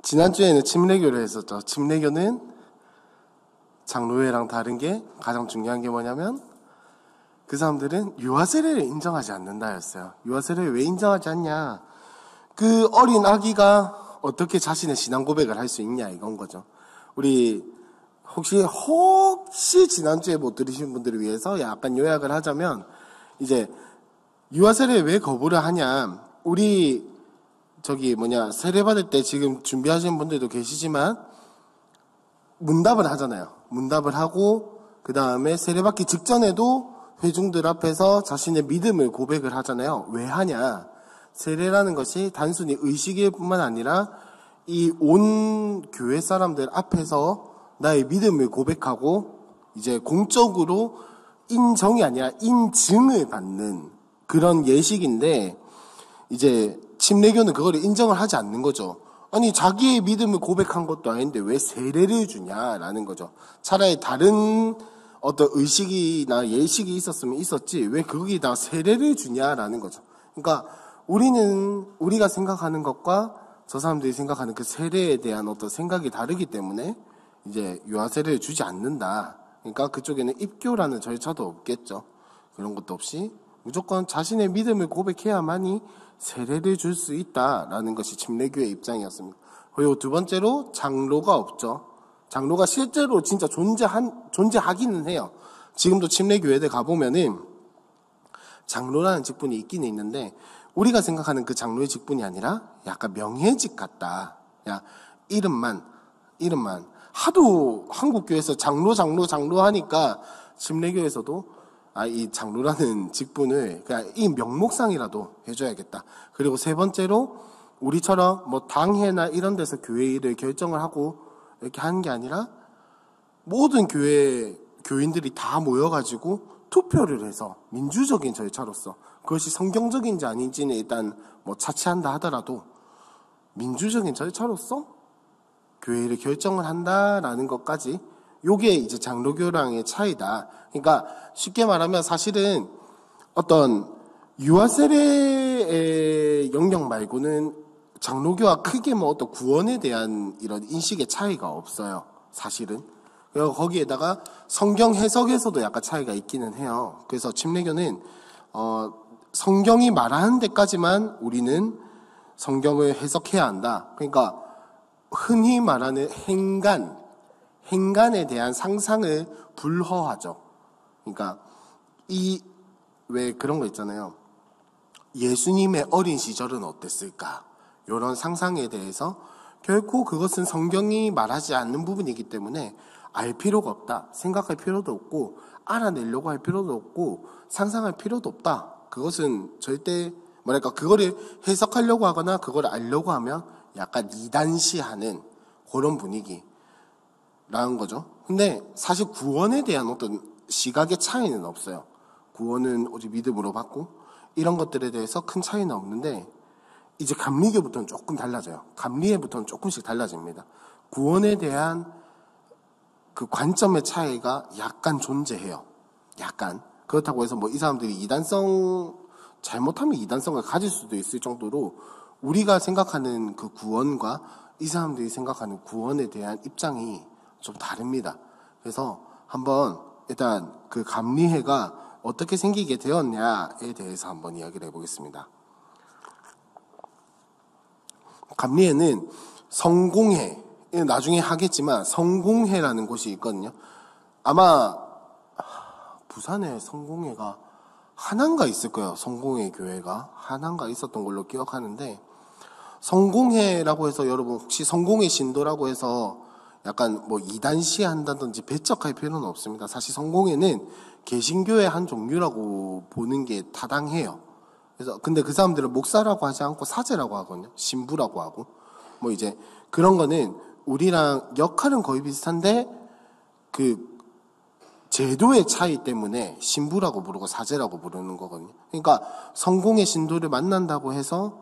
지난주에는 침례교를 했었죠. 침례교는 장로회랑 다른 게 가장 중요한 게 뭐냐면 그 사람들은 유아세례를 인정하지 않는다였어요. 유아세례를 왜 인정하지 않냐? 그 어린 아기가 어떻게 자신의 신앙 고백을 할 수 있냐 이건 거죠. 우리 혹시 지난주에 못 들으신 분들을 위해서 약간 요약을 하자면 이제 유아세례 왜 거부를 하냐? 우리 세례 받을 때 지금 준비하시는 분들도 계시지만 문답을 하잖아요. 문답을 하고 그 다음에 세례 받기 직전에도 회중들 앞에서 자신의 믿음을 고백을 하잖아요. 왜 하냐? 세례라는 것이 단순히 의식일 뿐만 아니라 이 온 교회 사람들 앞에서 나의 믿음을 고백하고 이제 공적으로 인정이 아니라 인증을 받는 그런 예식인데 이제 침례교는 그걸 인정을 하지 않는 거죠. 아니 자기의 믿음을 고백한 것도 아닌데 왜 세례를 주냐라는 거죠. 차라리 다른 어떤 의식이나 예식이 있었으면 있었지 왜 거기다 세례를 주냐라는 거죠. 그러니까 우리가 생각하는 것과 저 사람들이 생각하는 그 세례에 대한 어떤 생각이 다르기 때문에 이제 유아세례를 주지 않는다. 그러니까 그쪽에는 입교라는 절차도 없겠죠. 그런 것도 없이 무조건 자신의 믿음을 고백해야만이 세례를 줄 수 있다라는 것이 침례교의 입장이었습니다. 그리고 두 번째로 장로가 없죠. 장로가 실제로 진짜 존재하기는 해요. 지금도 침례교회들 가보면은 장로라는 직분이 있기는 있는데 우리가 생각하는 그 장로의 직분이 아니라 약간 명예직 같다. 야, 이름만 하도 한국교회에서 장로 하니까 침례교에서도 이 장로라는 직분을 그냥 이 명목상이라도 해줘야겠다. 그리고 세 번째로 우리처럼 뭐 당회나 이런 데서 교회 일을 결정을 하고 이렇게 하는 게 아니라 모든 교인들이 다 모여가지고 투표를 해서 민주적인 절차로서 그것이 성경적인지 아닌지는 일단 뭐 차치한다 하더라도 민주적인 절차로서 교회 일을 결정을 한다라는 것까지 요게 이제 장로교랑의 차이다. 그러니까 쉽게 말하면 사실은 어떤 유아세례의 영역 말고는 장로교와 크게 뭐 어떤 구원에 대한 이런 인식의 차이가 없어요. 사실은. 그리고 거기에다가 성경 해석에서도 약간 차이가 있기는 해요. 그래서 침례교는 성경이 말하는 데까지만 우리는 성경을 해석해야 한다. 그러니까 흔히 말하는 행간에 대한 상상을 불허하죠. 그러니까 왜 그런 거 있잖아요. 예수님의 어린 시절은 어땠을까? 이런 상상에 대해서 결코 그것은 성경이 말하지 않는 부분이기 때문에 알 필요가 없다. 생각할 필요도 없고 알아내려고 할 필요도 없고 상상할 필요도 없다. 그것은 절대 그거를 해석하려고 하거나 그걸 알려고 하면 약간 이단시하는 그런 분위기라는 거죠. 근데 사실 구원에 대한 어떤 시각의 차이는 없어요. 구원은 오직 믿음으로 받고 이런 것들에 대해서 큰 차이는 없는데 이제 감리교부터는 조금 달라져요. 감리회부터는 조금씩 달라집니다. 구원에 대한 그 관점의 차이가 약간 존재해요. 약간. 그렇다고 해서 뭐 이 사람들이 잘못하면 이단성을 가질 수도 있을 정도로 우리가 생각하는 그 구원과 이 사람들이 생각하는 구원에 대한 입장이 좀 다릅니다. 그래서 한번 일단 그 감리회가 어떻게 생기게 되었냐에 대해서 한번 이야기를 해보겠습니다. 감리회는 성공회, 나중에 하겠지만 성공회라는 곳이 있거든요. 아마 부산에 성공회가 하나인가 있을 거예요. 성공회 교회가 하나인가 있었던 걸로 기억하는데 성공회라고 해서 여러분 혹시 성공회 신도라고 해서 약간 뭐 이단시 한다든지 배척할 필요는 없습니다. 사실 성공회는 개신교의 한 종류라고 보는 게 타당해요. 그래서 근데 그 사람들은 목사라고 하지 않고 사제라고 하거든요. 신부라고 하고 뭐 이제 그런 거는 우리랑 역할은 거의 비슷한데 그 제도의 차이 때문에 신부라고 부르고 사제라고 부르는 거거든요. 그러니까 성공의 신도를 만난다고 해서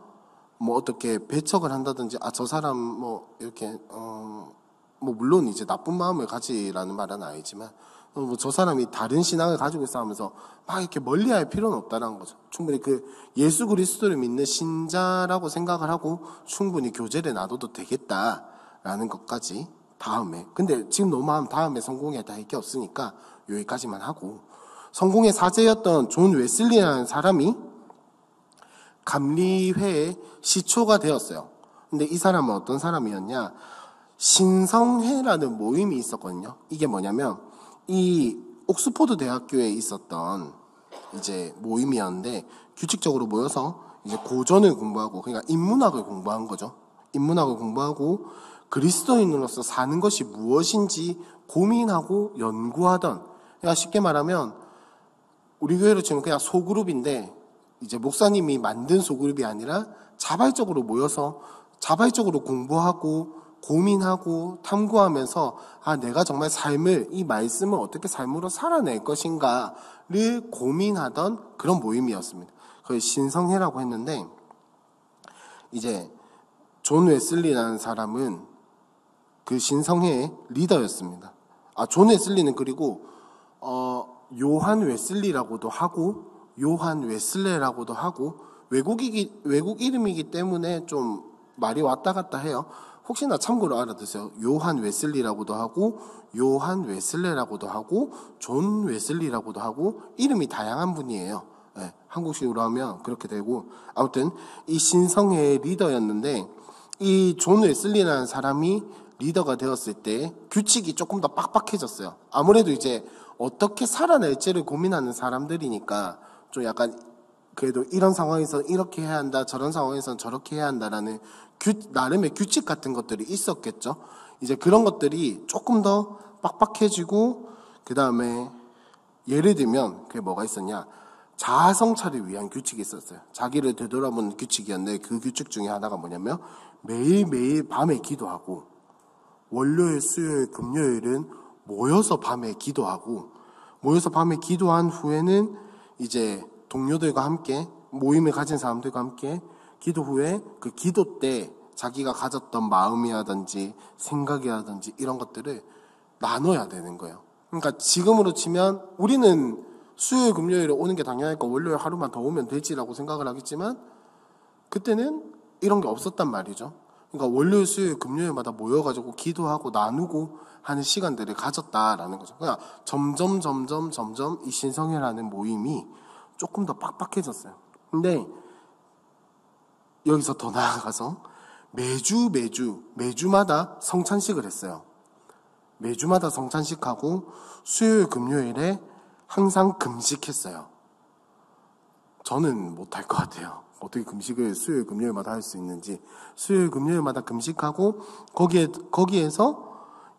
뭐 어떻게 배척을 한다든지 저 사람 뭐 이렇게 뭐 물론 이제 나쁜 마음을 가지라는 말은 아니지만 뭐 저 사람이 다른 신앙을 가지고 있어 하면서 막 이렇게 멀리할 필요는 없다는 거죠. 충분히 그 예수 그리스도를 믿는 신자라고 생각을 하고 충분히 교제를 놔둬도 되겠다. 라는 것까지 다음에. 근데 지금 너무 하면 다음에 성공에 다 할 게 없으니까 여기까지만 하고, 성공의 사제였던 존 웨슬리라는 사람이 감리회의 시초가 되었어요. 근데 이 사람은 어떤 사람이었냐? 신성회라는 모임이 있었거든요. 이게 뭐냐면 이 옥스포드 대학교에 있었던 이제 모임이었는데, 규칙적으로 모여서 이제 고전을 공부하고, 그러니까 인문학을 공부한 거죠. 인문학을 공부하고 그리스도인으로서 사는 것이 무엇인지 고민하고 연구하던, 그러니까 쉽게 말하면 우리 교회로 치면 그냥 소그룹인데, 이제 목사님이 만든 소그룹이 아니라 자발적으로 모여서 자발적으로 공부하고 고민하고 탐구하면서 내가 정말 삶을, 이 말씀을 어떻게 삶으로 살아낼 것인가를 고민하던 그런 모임이었습니다. 그걸 신성회라고 했는데, 이제 존 웨슬리라는 사람은 그 신성회의 리더였습니다. 존 웨슬리는 그리고 요한 웨슬리라고도 하고 요한 웨슬레라고도 하고 외국 이름이기 때문에 좀 말이 왔다 갔다 해요. 혹시나 참고로 알아두세요. 요한 웨슬리라고도 하고 요한 웨슬레라고도 하고 존 웨슬리라고도 하고 이름이 다양한 분이에요. 네, 한국식으로 하면 그렇게 되고, 아무튼 이 신성회의 리더였는데, 이 존 웨슬리라는 사람이 리더가 되었을 때 규칙이 조금 더 빡빡해졌어요. 아무래도 이제 어떻게 살아낼지를 고민하는 사람들이니까 좀 약간 그래도 이런 상황에서 이렇게 해야 한다, 저런 상황에서는 저렇게 해야 한다라는 나름의 규칙 같은 것들이 있었겠죠. 이제 그런 것들이 조금 더 빡빡해지고, 그 다음에 예를 들면 그게 뭐가 있었냐, 자아성찰을 위한 규칙이 있었어요. 자기를 되돌아보는 규칙이었는데, 그 규칙 중에 하나가 뭐냐면 매일매일 밤에 기도하고, 월요일, 수요일, 금요일은 모여서 밤에 기도하고, 모여서 밤에 기도한 후에는 이제 동료들과 함께, 모임을 가진 사람들과 함께 기도 후에 그 기도 때 자기가 가졌던 마음이라든지 생각이라든지 이런 것들을 나눠야 되는 거예요. 그러니까 지금으로 치면 우리는 수요일 금요일에 오는 게 당연하니까 월요일 하루만 더 오면 되지라고 생각을 하겠지만, 그때는 이런 게 없었단 말이죠. 그러니까 월요일 수요일 금요일마다 모여가지고 기도하고 나누고 하는 시간들을 가졌다라는 거죠. 그러니까 점점 이 신성회라는 모임이 조금 더 빡빡해졌어요. 근데 여기서 더 나아가서 매주마다 성찬식을 했어요. 매주마다 성찬식하고 수요일 금요일에 항상 금식했어요. 저는 못할 것 같아요. 어떻게 금식을 수요일 금요일마다 할 수 있는지. 수요일 금요일마다 금식하고 거기에서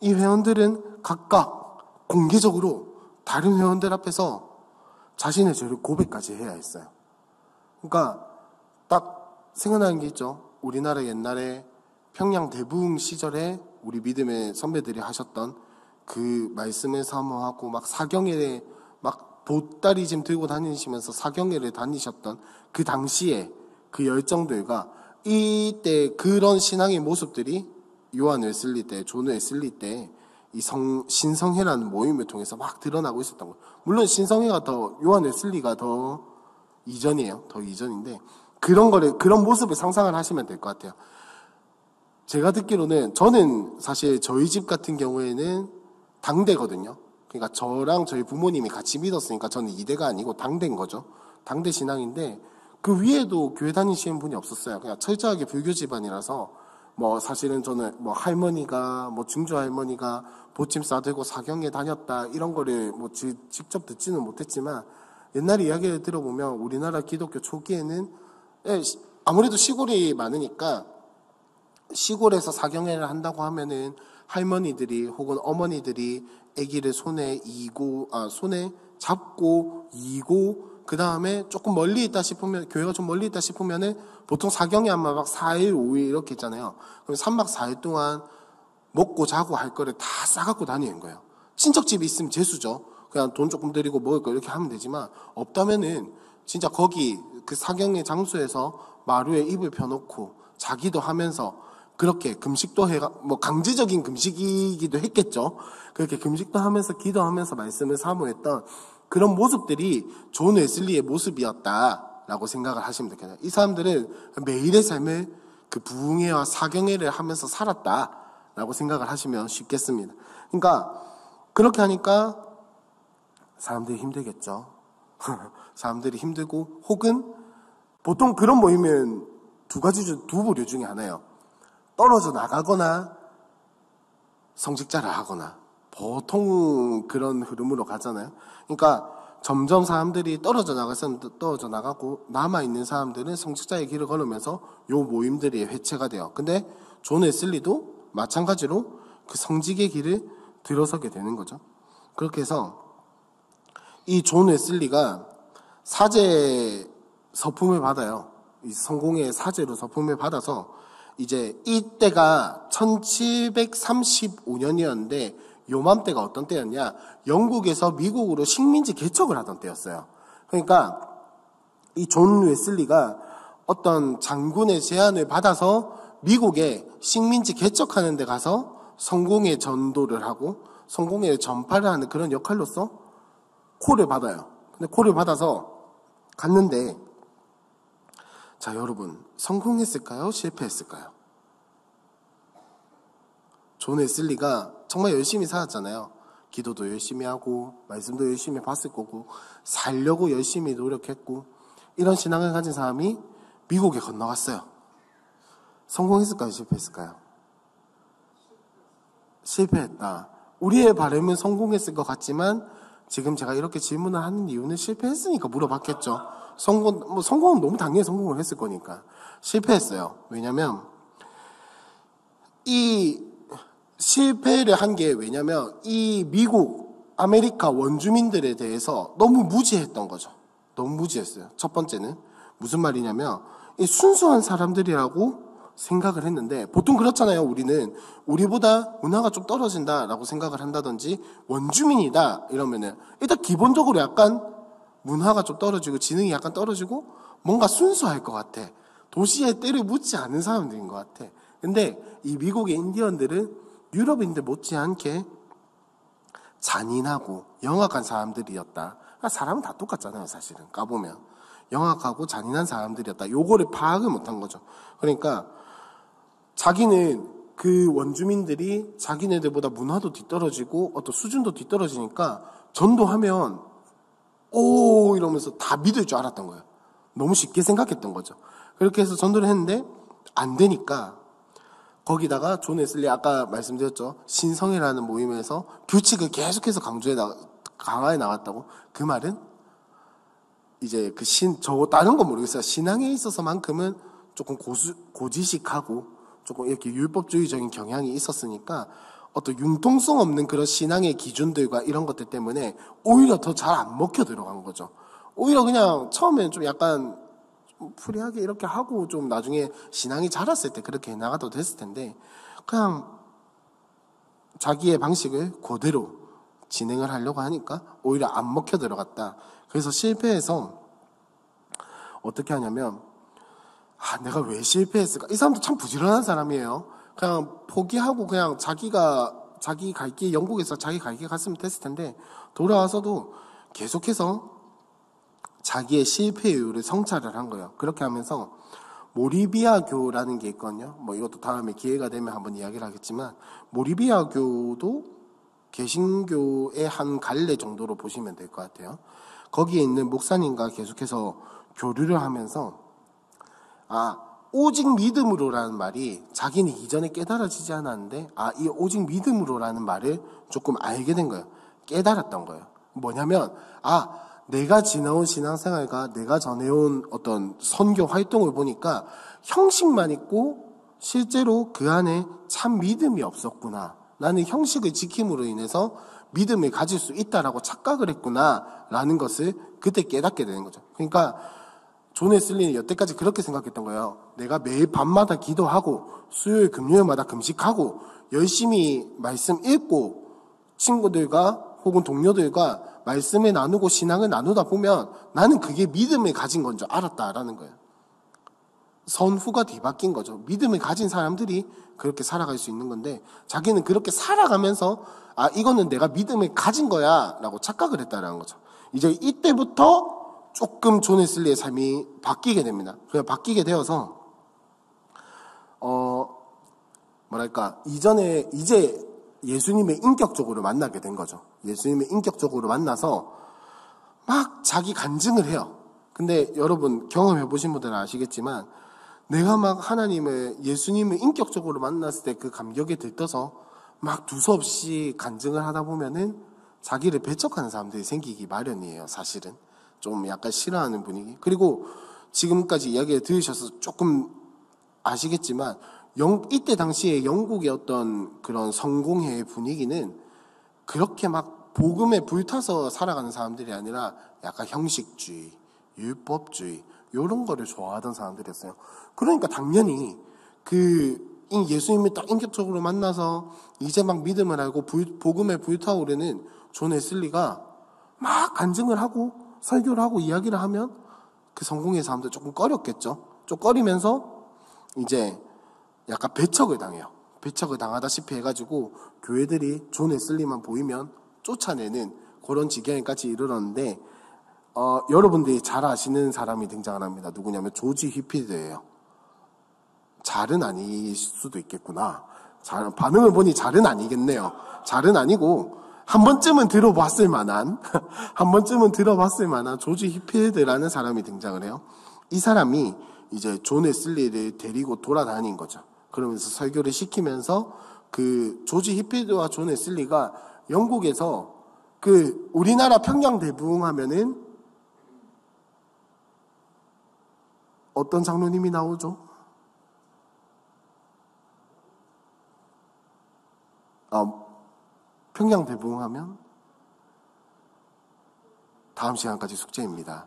이 회원들은 각각 공개적으로 다른 회원들 앞에서 자신의 죄를 고백까지 해야 했어요. 그러니까 딱 생각나는 게 있죠. 우리나라 옛날에 평양 대부흥 시절에 우리 믿음의 선배들이 하셨던 그 말씀을 사모하고 막 사경회에 막 보따리 들고 다니시면서 사경회를 다니셨던 그 당시에 그 열정들과 이때 그런 신앙의 모습들이 요한 웨슬리 때, 존 웨슬리 때 이 신성회라는 모임을 통해서 막 드러나고 있었던 거예요. 물론 신성회가 더, 요한 웨슬리가 더 이전이에요. 더 이전인데, 그런 모습을 상상을 하시면 될 것 같아요. 제가 듣기로는, 저는 사실 저희 집 같은 경우에는 당대거든요. 그러니까 저랑 저희 부모님이 같이 믿었으니까 저는 이대가 아니고 당대인 거죠. 당대 신앙인데, 그 위에도 교회 다니시는 분이 없었어요. 그냥 철저하게 불교 집안이라서, 사실은 저는 할머니가, 증조 할머니가 보침 싸들고 사경에 다녔다, 이런 거를 직접 듣지는 못했지만, 옛날 이야기를 들어보면 우리나라 기독교 초기에는 아무래도 시골이 많으니까 시골에서 사경회를 한다고 하면은 할머니들이 혹은 어머니들이 아기를 손에 잡고 이고, 그 다음에 조금 멀리 있다 싶으면, 교회가 좀 멀리 있다 싶으면은 보통 사경회 하면 막 4일, 5일 이렇게 있잖아요. 그럼 3박 4일 동안 먹고 자고 할 거를 다 싸갖고 다니는 거예요. 친척집이 있으면 재수죠. 그냥 돈 조금 드리고 먹을 거 이렇게 하면 되지만, 없다면은 진짜 거기 그 사경회 장소에서 마루에 이불 펴놓고 자기도 하면서 그렇게 금식도 강제적인 금식이기도 했겠죠. 그렇게 금식도 하면서 기도하면서 말씀을 사모했던 그런 모습들이 존 웨슬리의 모습이었다라고 생각을 하시면 되겠네요. 이 사람들은 매일의 삶을 그 부흥회와 사경회를 하면서 살았다. 라고 생각을 하시면 쉽겠습니다. 그러니까 그렇게 하니까 사람들이 힘들겠죠. 사람들이 힘들고, 혹은 보통 그런 모임은 두 부류 중에 하나예요. 떨어져 나가거나 성직자를 하거나, 보통 그런 흐름으로 가잖아요. 그러니까 점점 사람들이 떨어져 나가고 남아있는 사람들은 성직자의 길을 걸으면서 요 모임들이 회체가 돼요. 근데 존 웨슬리도 마찬가지로 그 성직의 길을 들어서게 되는 거죠. 그렇게 해서 이 존 웨슬리가 사제 서품을 받아요. 이 성공의 사제로 서품을 받아서 이제 이때가 1735년이었는데 요맘때가 어떤 때였냐? 영국에서 미국으로 식민지 개척을 하던 때였어요. 그러니까 이 존 웨슬리가 어떤 장군의 제안을 받아서 미국에 식민지 개척하는 데 가서 성공의 전도를 하고 성공의 전파를 하는 그런 역할로서 콜을 받아요. 근데 콜을 받아서 갔는데, 자, 여러분, 성공했을까요? 실패했을까요? 존 웨슬리가 정말 열심히 살았잖아요. 기도도 열심히 하고 말씀도 열심히 봤을 거고 살려고 열심히 노력했고, 이런 신앙을 가진 사람이 미국에 건너갔어요. 성공했을까요? 실패했을까요? 실패했다. 우리의 바람은 성공했을 것 같지만 지금 제가 이렇게 질문을 하는 이유는 실패했으니까 물어봤겠죠. 성공은 너무 당연히 성공을 했을 거니까. 실패했어요. 왜냐면 이 실패를 한 게 왜냐면 이 미국, 아메리카 원주민들에 대해서 너무 무지했던 거죠. 너무 무지했어요. 첫 번째는 무슨 말이냐면 이 순수한 사람들이라고 생각을 했는데, 보통 그렇잖아요. 우리는 우리보다 문화가 좀 떨어진다라고 생각을 한다든지 원주민이다 이러면은 일단 기본적으로 약간 문화가 좀 떨어지고 지능이 약간 떨어지고 뭔가 순수할 것 같아. 도시에 때를 묻지 않은 사람들인 것 같아. 근데 이 미국의 인디언들은 유럽인들 못지않게 잔인하고 영악한 사람들이었다. 사람은 다 똑같잖아요, 사실은. 까보면. 영악하고 잔인한 사람들이었다. 요거를 파악을 못한 거죠. 그러니까 자기는 그 원주민들이 자기네들보다 문화도 뒤떨어지고 어떤 수준도 뒤떨어지니까 전도하면 오 이러면서 다 믿을 줄 알았던 거예요. 너무 쉽게 생각했던 거죠. 그렇게 해서 전도를 했는데 안 되니까 거기다가 존 웨슬리 아까 말씀드렸죠. 신성이라는 모임에서 규칙을 계속해서 강화해 나갔다고. 그 말은 이제 다른 건 모르겠어요. 신앙에 있어서만큼은 조금 고지식하고 조금 이렇게 율법주의적인 경향이 있었으니까 어떤 융통성 없는 그런 신앙의 기준들과 이런 것들 때문에 오히려 더 잘 안 먹혀 들어간 거죠. 오히려 그냥 처음엔 좀 약간 프리하게 이렇게 하고 좀 나중에 신앙이 자랐을 때 그렇게 나가도 됐을 텐데 그냥 자기의 방식을 그대로 진행을 하려고 하니까 오히려 안 먹혀 들어갔다. 그래서 실패해서 어떻게 하냐면 내가 왜 실패했을까? 이 사람도 참 부지런한 사람이에요. 그냥 포기하고 그냥 자기 갈 길, 영국에서 자기 갈 길 갔으면 됐을 텐데 돌아와서도 계속해서 자기의 실패 이유를 성찰을 한 거예요. 그렇게 하면서 모리비아교라는 게 있거든요. 뭐 이것도 다음에 기회가 되면 한번 이야기를 하겠지만 모리비아교도 개신교의 한 갈래 정도로 보시면 될 것 같아요. 거기에 있는 목사님과 계속해서 교류를 하면서 오직 믿음으로라는 말이 자기는 이전에 깨달아지지 않았는데 이 오직 믿음으로라는 말을 조금 알게 된 거예요. 깨달았던 거예요. 뭐냐면 내가 지나온 신앙생활과 내가 전해온 어떤 선교 활동을 보니까 형식만 있고 실제로 그 안에 참 믿음이 없었구나. 나는 형식을 지킴으로 인해서 믿음을 가질 수 있다라고 착각을 했구나 라는 것을 그때 깨닫게 되는 거죠. 그러니까 존 웨슬리는 여태까지 그렇게 생각했던 거예요. 내가 매일 밤마다 기도하고 수요일 금요일마다 금식하고 열심히 말씀 읽고 친구들과 혹은 동료들과 말씀을 나누고 신앙을 나누다 보면 나는 그게 믿음을 가진 건 줄 알았다라는 거예요. 선후가 뒤바뀐 거죠. 믿음을 가진 사람들이 그렇게 살아갈 수 있는 건데 자기는 그렇게 살아가면서 이거는 내가 믿음을 가진 거야 라고 착각을 했다라는 거죠. 이제 이때부터 조금 존 웨슬리의 삶이 바뀌게 됩니다. 그래서 바뀌게 되어서 뭐랄까, 이제 예수님을 인격적으로 만나게 된 거죠. 예수님을 인격적으로 만나서 막 자기 간증을 해요. 근데 여러분 경험해 보신 분들은 아시겠지만 내가 막 예수님을 인격적으로 만났을 때 그 감격에 들떠서 막 두서없이 간증을 하다 보면은 자기를 배척하는 사람들이 생기기 마련이에요. 사실은 좀 약간 싫어하는 분위기. 그리고 지금까지 이야기를 들으셔서 조금 아시겠지만 이때 당시에 영국의 어떤 그런 성공회의 분위기는 그렇게 막 복음에 불타서 살아가는 사람들이 아니라 약간 형식주의, 율법주의 이런 거를 좋아하던 사람들이었어요. 그러니까 당연히 예수님을 딱 인격적으로 만나서 이제 막 믿음을 알고 복음에 불타오르는 존 웨슬리가 막 간증을 하고 설교를 하고 이야기를 하면 그 성공의 사람들 조금 꺼렸겠죠. 좀 꺼리면서 이제 약간 배척을 당해요. 배척을 당하다시피 해가지고 교회들이 존 웨슬리만 보이면 쫓아내는 그런 지경에까지 이르렀는데 여러분들이 잘 아시는 사람이 등장을 합니다. 누구냐면 조지 휘필드예요. 잘은 아닐 수도 있겠구나. 반응을 보니 잘은 아니겠네요. 잘은 아니고 한 번쯤은 들어봤을 만한 조지 휘필드라는 사람이 등장을 해요. 이 사람이 이제 존 웨슬리를 데리고 돌아다닌 거죠. 그러면서 설교를 시키면서 그 조지 휘필드와 존 웨슬리가 영국에서 우리나라 평양대부흥 하면은 어떤 장로님이 나오죠? 평양대부흥 하면 다음 시간까지 숙제입니다.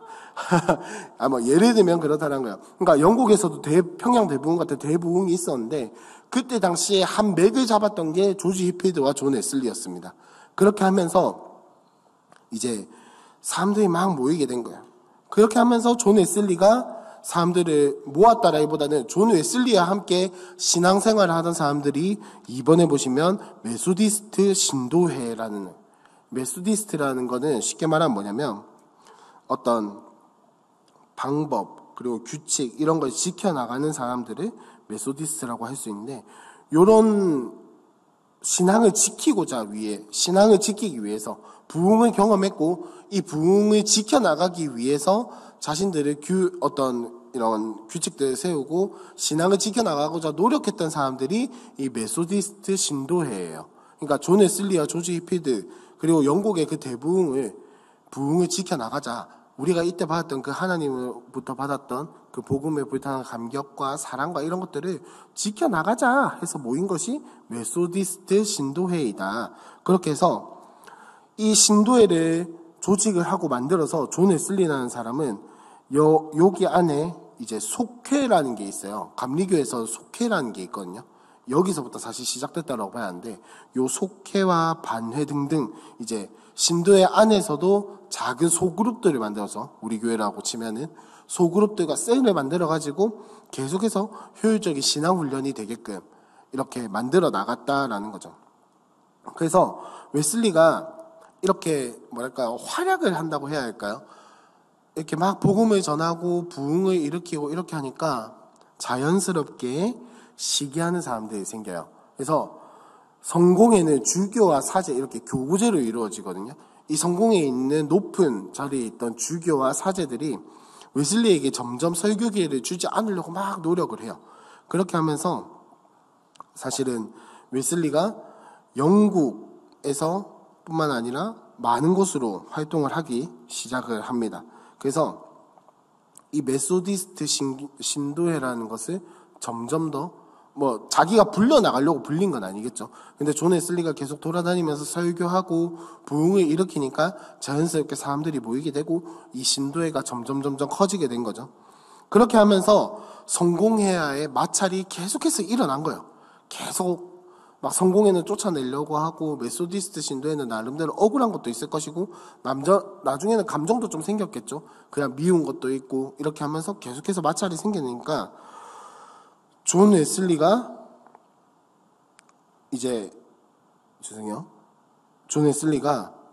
예를 들면 그렇다는 거예요. 그러니까 영국에서도 평양대부흥 같은 대부흥이 있었는데 그때 당시에 한 맥을 잡았던 게 조지 휘필드와 존 웨슬리였습니다. 그렇게 하면서 이제 사람들이 막 모이게 된 거예요. 그렇게 하면서 존 웨슬리가 사람들을 모았다라기보다는 존 웨슬리와 함께 신앙생활을 하던 사람들이 이번에 보시면 메소디스트 신도회라는, 메소디스트라는 거는 쉽게 말하면 뭐냐면 어떤 방법 그리고 규칙 이런 걸 지켜나가는 사람들을 메소디스트라고 할 수 있는데, 요런 신앙을 지키기 위해서 부흥을 경험했고 이 부흥을 지켜나가기 위해서 자신들의 이런 규칙들을 세우고 신앙을 지켜나가고자 노력했던 사람들이 이 메소디스트 신도회예요. 그러니까 존 웨슬리와 조지 휘필드 그리고 영국의 그 부흥을 지켜나가자, 우리가 이때 받았던 그 하나님으로부터 받았던 그 복음에 불타는 감격과 사랑과 이런 것들을 지켜나가자 해서 모인 것이 메소디스트 신도회이다. 그렇게 해서 이 신도회를 조직을 하고 만들어서 존 웨슬리라는 사람은 여기 안에 이제 속회라는 게 있어요. 감리교에서 속회라는 게 있거든요. 여기서부터 사실 시작됐다고 봐야 하는데, 요 속회와 반회 등등 이제 신도회 안에서도 작은 소그룹들을 만들어서, 우리 교회라고 치면은 소그룹들과 셀을 만들어가지고 계속해서 효율적인 신앙훈련이 되게끔 이렇게 만들어 나갔다라는 거죠. 그래서 웨슬리가 이렇게 활약을 한다고 해야 할까요? 이렇게 막 복음을 전하고 부흥을 일으키고 이렇게 하니까 자연스럽게 시기하는 사람들이 생겨요. 그래서 성공회는 주교와 사제 이렇게 교구제로 이루어지거든요. 이 성공회에 있는 높은 자리에 있던 주교와 사제들이 웨슬리에게 점점 설교 기회를 주지 않으려고 막 노력을 해요. 그렇게 하면서 사실은 웨슬리가 영국에서 뿐만 아니라 많은 곳으로 활동을 하기 시작을 합니다. 그래서 이 메소디스트 신도회라는 것을 점점 더 자기가 불려나가려고 불린 건 아니겠죠. 근데 존 웨슬리가 계속 돌아다니면서 설교하고 부흥을 일으키니까 자연스럽게 사람들이 모이게 되고 이 신도회가 점점 커지게 된 거죠. 그렇게 하면서 성공회와의 마찰이 계속해서 일어난 거예요. 계속 막 성공회는 쫓아내려고 하고 메소디스트 신도회는 나름대로 억울한 것도 있을 것이고 나중에는 감정도 좀 생겼겠죠. 그냥 미운 것도 있고 이렇게 하면서 계속해서 마찰이 생기니까 존 웨슬리가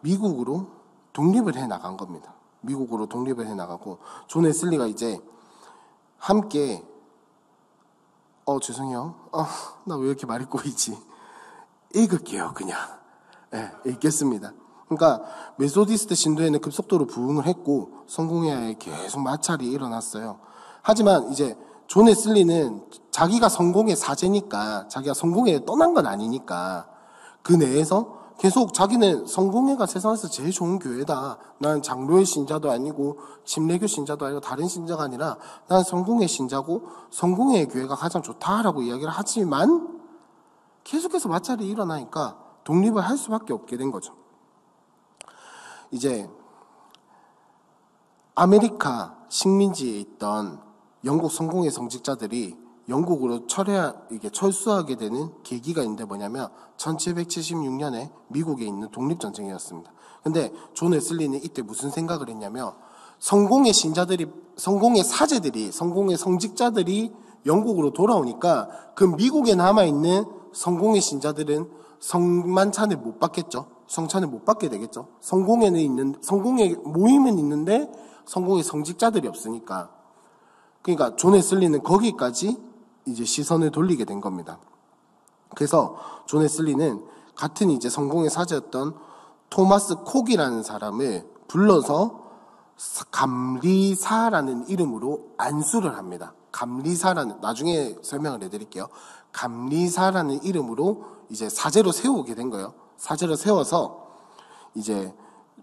미국으로 독립을 해 나간 겁니다. 미국으로 독립을 해 나가고 존 웨슬리가 이제 함께 죄송해요. 나 왜 이렇게 말이 꼬이지? 읽을게요, 그냥. 네, 읽겠습니다. 그러니까 메소디스트 신도에는 급속도로 부흥을 했고 성공회에 계속 마찰이 일어났어요. 하지만 이제 존 웨슬리는 자기가 성공의 사제니까, 자기가 성공회에 떠난 건 아니니까 그 내에서 계속 자기는 성공회가 세상에서 제일 좋은 교회다. 난 장로의 신자도 아니고 침례교 신자도 아니고 다른 신자가 아니라 난 성공회 신자고 성공회의 교회가 가장 좋다라고 이야기를 하지만 계속해서 마찰이 일어나니까 독립을 할 수밖에 없게 된 거죠. 이제 아메리카 식민지에 있던 영국 성공회 성직자들이 영국으로 철수하게 되는 계기가 있는데 뭐냐면 1776년에 미국에 있는 독립전쟁이었습니다. 근데 존 웨슬리는 이때 무슨 생각을 했냐면 성공의 사제들이, 성공의 성직자들이 영국으로 돌아오니까 그 미국에 남아있는 성공의 신자들은 성만찬을 못 받겠죠. 성찬을 못 받게 되겠죠. 성공회 모임은 있는데 성공의 성직자들이 없으니까. 그러니까 존 웨슬리는 거기까지 이제 시선을 돌리게 된 겁니다. 그래서 존 웨슬리는 같은 이제 성공의 사제였던 토마스 콕이라는 사람을 불러서 감리사라는 이름으로 안수를 합니다. 감리사라는, 나중에 설명을 해드릴게요. 감리사라는 이름으로 이제 사제로 세우게 된 거예요. 사제로 세워서 이제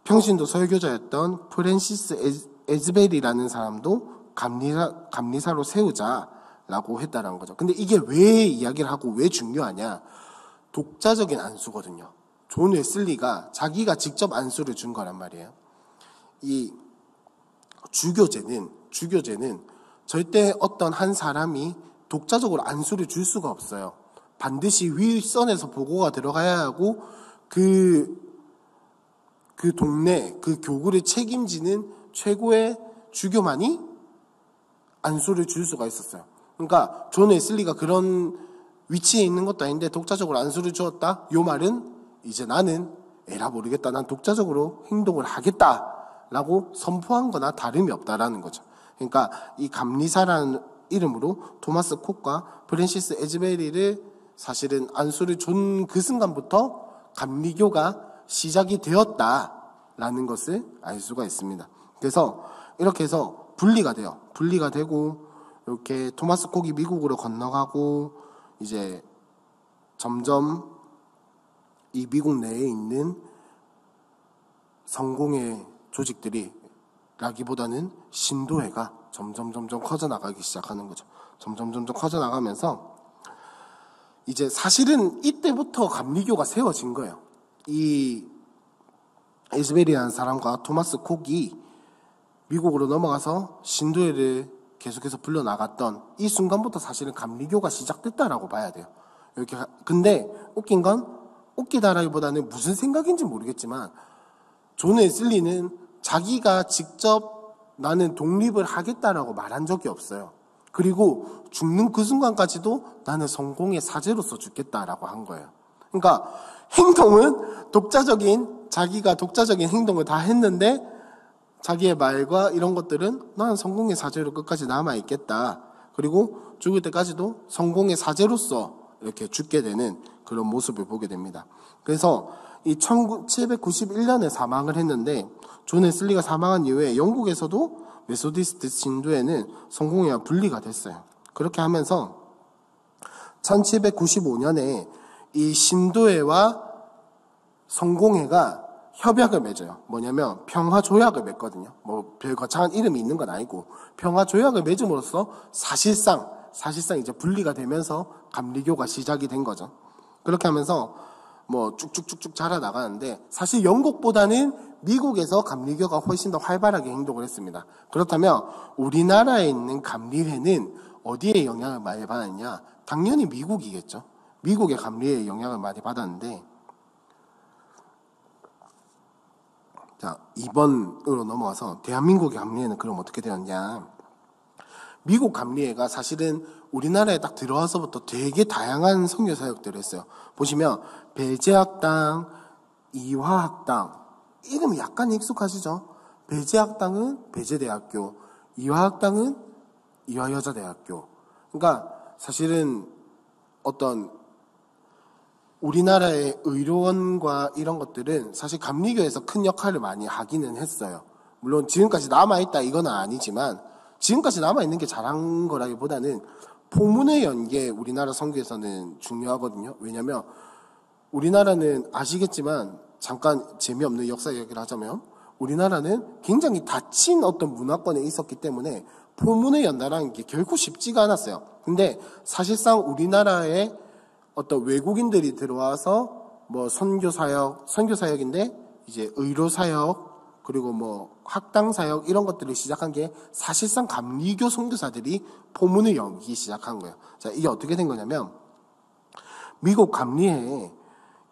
평신도 설교자였던 프랜시스 에즈베리라는 사람도 감리사로 세우자라고 했다는 거죠. 근데 이게 왜 이야기를 하고 왜 중요하냐? 독자적인 안수거든요. 존 웨슬리가 자기가 직접 안수를 준 거란 말이에요. 이 주교제는 절대 어떤 한 사람이 독자적으로 안수를 줄 수가 없어요. 반드시 윗선에서 보고가 들어가야 하고 그 동네, 그 교구를 책임지는 최고의 주교만이 안수를 줄 수가 있었어요. 그러니까 존 웨슬리가 그런 위치에 있는 것도 아닌데 독자적으로 안수를 주었다? 요 말은 이제 나는 에라 모르겠다. 난 독자적으로 행동을 하겠다라고 선포한 거나 다름이 없다라는 거죠. 그러니까 이 감리사라는 이름으로 토마스 콕과 프랜시스 에즈베리를 사실은 안수를 준 그 순간부터 감리교가 시작이 되었다라는 것을 알 수가 있습니다. 그래서 이렇게 해서 분리가 돼요. 분리가 되고 이렇게 토마스 콕이 미국으로 건너가고 이제 점점 이 미국 내에 있는 성공의 조직들이 라기보다는 신도회가 점점 커져나가기 시작하는 거죠. 점점 커져나가면서 이제 사실은 이때부터 감리교가 세워진 거예요. 이 에즈베리라는 사람과 토마스 콕이 미국으로 넘어가서 신도회를 계속해서 불러나갔던 이 순간부터 사실은 감리교가 시작됐다라고 봐야 돼요. 이렇게. 근데 웃긴 건, 웃기다라기보다는 무슨 생각인지 모르겠지만 존 웨슬리는 자기가 직접 나는 독립을 하겠다라고 말한 적이 없어요. 그리고 죽는 그 순간까지도 나는 성공의 사제로서 죽겠다라고 한 거예요. 그러니까 행동은 자기가 독자적인 행동을 다 했는데 자기의 말과 이런 것들은 나는 성공의 사제로 끝까지 남아있겠다. 그리고 죽을 때까지도 성공의 사제로서 이렇게 죽게 되는 그런 모습을 보게 됩니다. 그래서 이 1791년에 사망을 했는데 존 웨슬리가 사망한 이후에 영국에서도 메소디스트 신도회는 성공회와 분리가 됐어요. 그렇게 하면서 1795년에 이 신도회와 성공회가 협약을 맺어요. 뭐냐면 평화조약을 맺거든요. 뭐 별 거창한 이름이 있는 건 아니고 평화조약을 맺음으로써 사실상 이제 분리가 되면서 감리교가 시작이 된 거죠. 그렇게 하면서 뭐 쭉쭉쭉쭉 자라나가는데 사실 영국보다는 미국에서 감리교가 훨씬 더 활발하게 행동을 했습니다. 그렇다면 우리나라에 있는 감리회는 어디에 영향을 많이 받았냐? 당연히 미국이겠죠. 미국의 감리회에 영향을 많이 받았는데 자, 2번으로 넘어와서 대한민국의 감리회는 그럼 어떻게 되었냐? 미국 감리회가 사실은 우리나라에 딱 들어와서부터 되게 다양한 선교 사역들을 했어요. 보시면 배제학당, 이화학당 이름이 약간 익숙하시죠? 배제학당은 배제대학교, 이화학당은 이화여자대학교. 그러니까 사실은 어떤 우리나라의 의료원과 이런 것들은 사실 감리교에서 큰 역할을 많이 하기는 했어요. 물론 지금까지 남아있다 이건 아니지만 지금까지 남아있는 게 잘한 거라기보다는 포문의 연계 우리나라 선교에서는 중요하거든요. 왜냐하면 우리나라는 아시겠지만 잠깐 재미없는 역사 이야기를 하자면 우리나라는 굉장히 닫힌 어떤 문화권에 있었기 때문에 포문을 연다라는 게 결코 쉽지가 않았어요. 근데 사실상 우리나라에 어떤 외국인들이 들어와서 뭐 선교사역인데 이제 의료사역 그리고 뭐 학당사역 이런 것들을 시작한 게 사실상 감리교 선교사들이 포문을 열기 시작한 거예요. 자, 이게 어떻게 된 거냐면 미국 감리에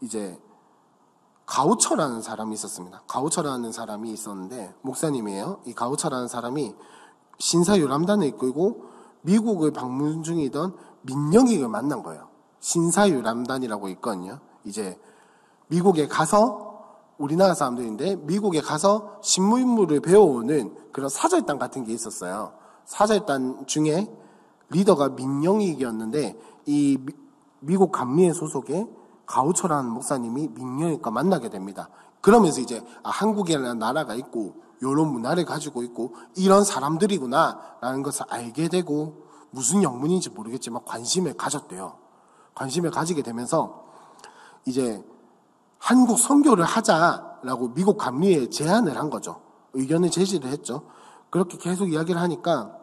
이제 가우처라는 사람이 있었습니다. 가우처라는 사람이 있었는데 목사님이에요. 이 가우처라는 사람이 신사유람단을 이끌고 미국을 방문 중이던 민영익을 만난 거예요. 신사유람단이라고 있거든요. 이제 미국에 가서 우리나라 사람들인데 미국에 가서 신문물을 배워오는 그런 사절단 같은 게 있었어요. 사절단 중에 리더가 민영익이었는데 이 미국 감리회 소속의 가우처라는 목사님이 민영익과 만나게 됩니다. 그러면서 이제 한국이라는 나라가 있고 이런 문화를 가지고 있고 이런 사람들이구나라는 것을 알게 되고 무슨 영문인지 모르겠지만 관심을 가졌대요. 관심을 가지게 되면서 이제 한국 선교를 하자라고 미국 감리에 제안을 한 거죠. 의견을 제시를 했죠. 그렇게 계속 이야기를 하니까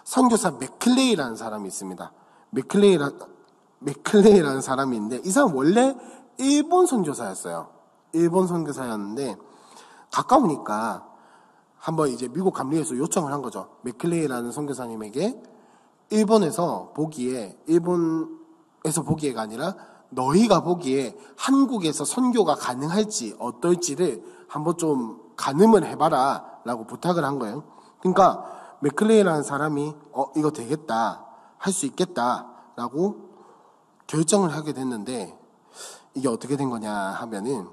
선교사 맥클레이라는 사람이 있습니다. 맥클레이라는 사람이 있는데 이 사람 원래 일본 선교사였어요. 일본 선교사였는데 가까우니까 한번 이제 미국 감리에서 요청을 한 거죠. 맥클레이라는 선교사님에게 일본에서 보기에가 아니라 너희가 보기에 한국에서 선교가 가능할지 어떨지를 한번 좀 가늠을 해봐라 라고 부탁을 한 거예요. 그러니까 맥클레이라는 사람이 이거 되겠다, 할 수 있겠다 라고 결정을 하게 됐는데 이게 어떻게 된 거냐 하면은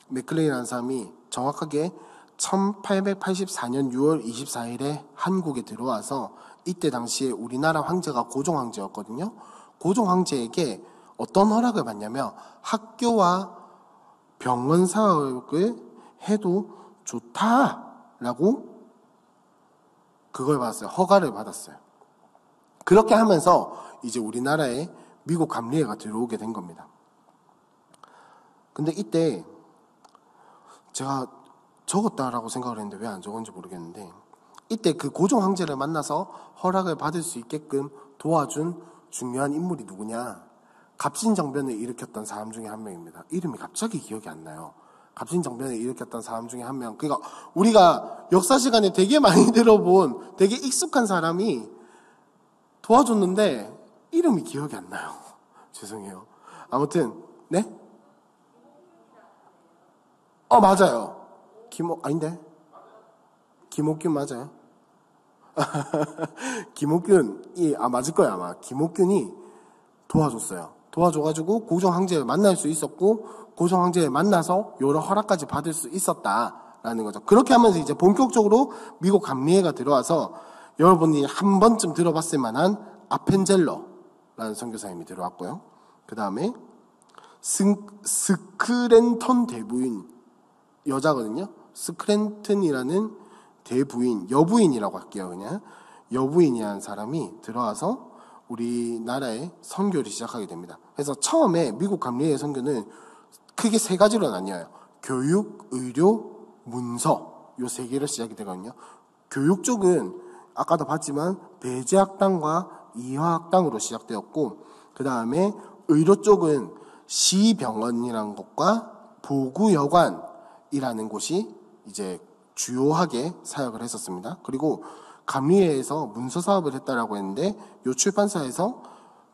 맥클레이라는 사람이 정확하게 1884년 6월 24일에 한국에 들어와서 이때 당시에 우리나라 황제가 고종 황제였거든요. 고종 황제에게 어떤 허락을 받냐면 학교와 병원 사역을 해도 좋다라고 그걸 받았어요. 허가를 받았어요. 그렇게 하면서 이제 우리나라에 미국 감리회가 들어오게 된 겁니다. 근데 이때 제가 적었다라고 생각을 했는데 왜 안 적었는지 모르겠는데 이때 그 고종 황제를 만나서 허락을 받을 수 있게끔 도와준 중요한 인물이 누구냐? 갑신정변을 일으켰던 사람 중에 한 명입니다. 이름이 갑자기 기억이 안 나요. 갑신정변을 일으켰던 사람 중에 한 명. 그러니까 우리가 역사 시간에 되게 많이 들어본 되게 익숙한 사람이 도와줬는데 이름이 기억이 안 나요. 죄송해요. 아무튼 네? 맞아요. 아닌데? 김옥균 맞아요. 김옥균이 맞을 거야 아마. 김옥균이 도와줬어요. 도와줘가지고 고종 황제를 만날 수 있었고 고종 황제를 만나서 여러 허락까지 받을 수 있었다라는 거죠. 그렇게 하면서 이제 본격적으로 미국 감리회가 들어와서 여러분이 한 번쯤 들어봤을 만한 아펜젤러라는 선교사님이 들어왔고요. 그 다음에 스크랜턴 대부인 여자거든요. 스크랜턴이라는 대부인, 여부인이라고 할게요. 그냥 여부인이라는 사람이 들어와서 우리나라에 선교를 시작하게 됩니다. 그래서 처음에 미국 감리회 선교는 크게 세 가지로 나뉘어요. 교육, 의료, 문서 요 세 개로 시작이 되거든요. 교육 쪽은 아까도 봤지만 배제학당과 이화학당으로 시작되었고 그 다음에 의료 쪽은 시병원이라는 곳과 보구여관이라는 곳이 이제 주요하게 사역을 했었습니다. 그리고 감리회에서 문서 사업을 했다라고 했는데 요 출판사에서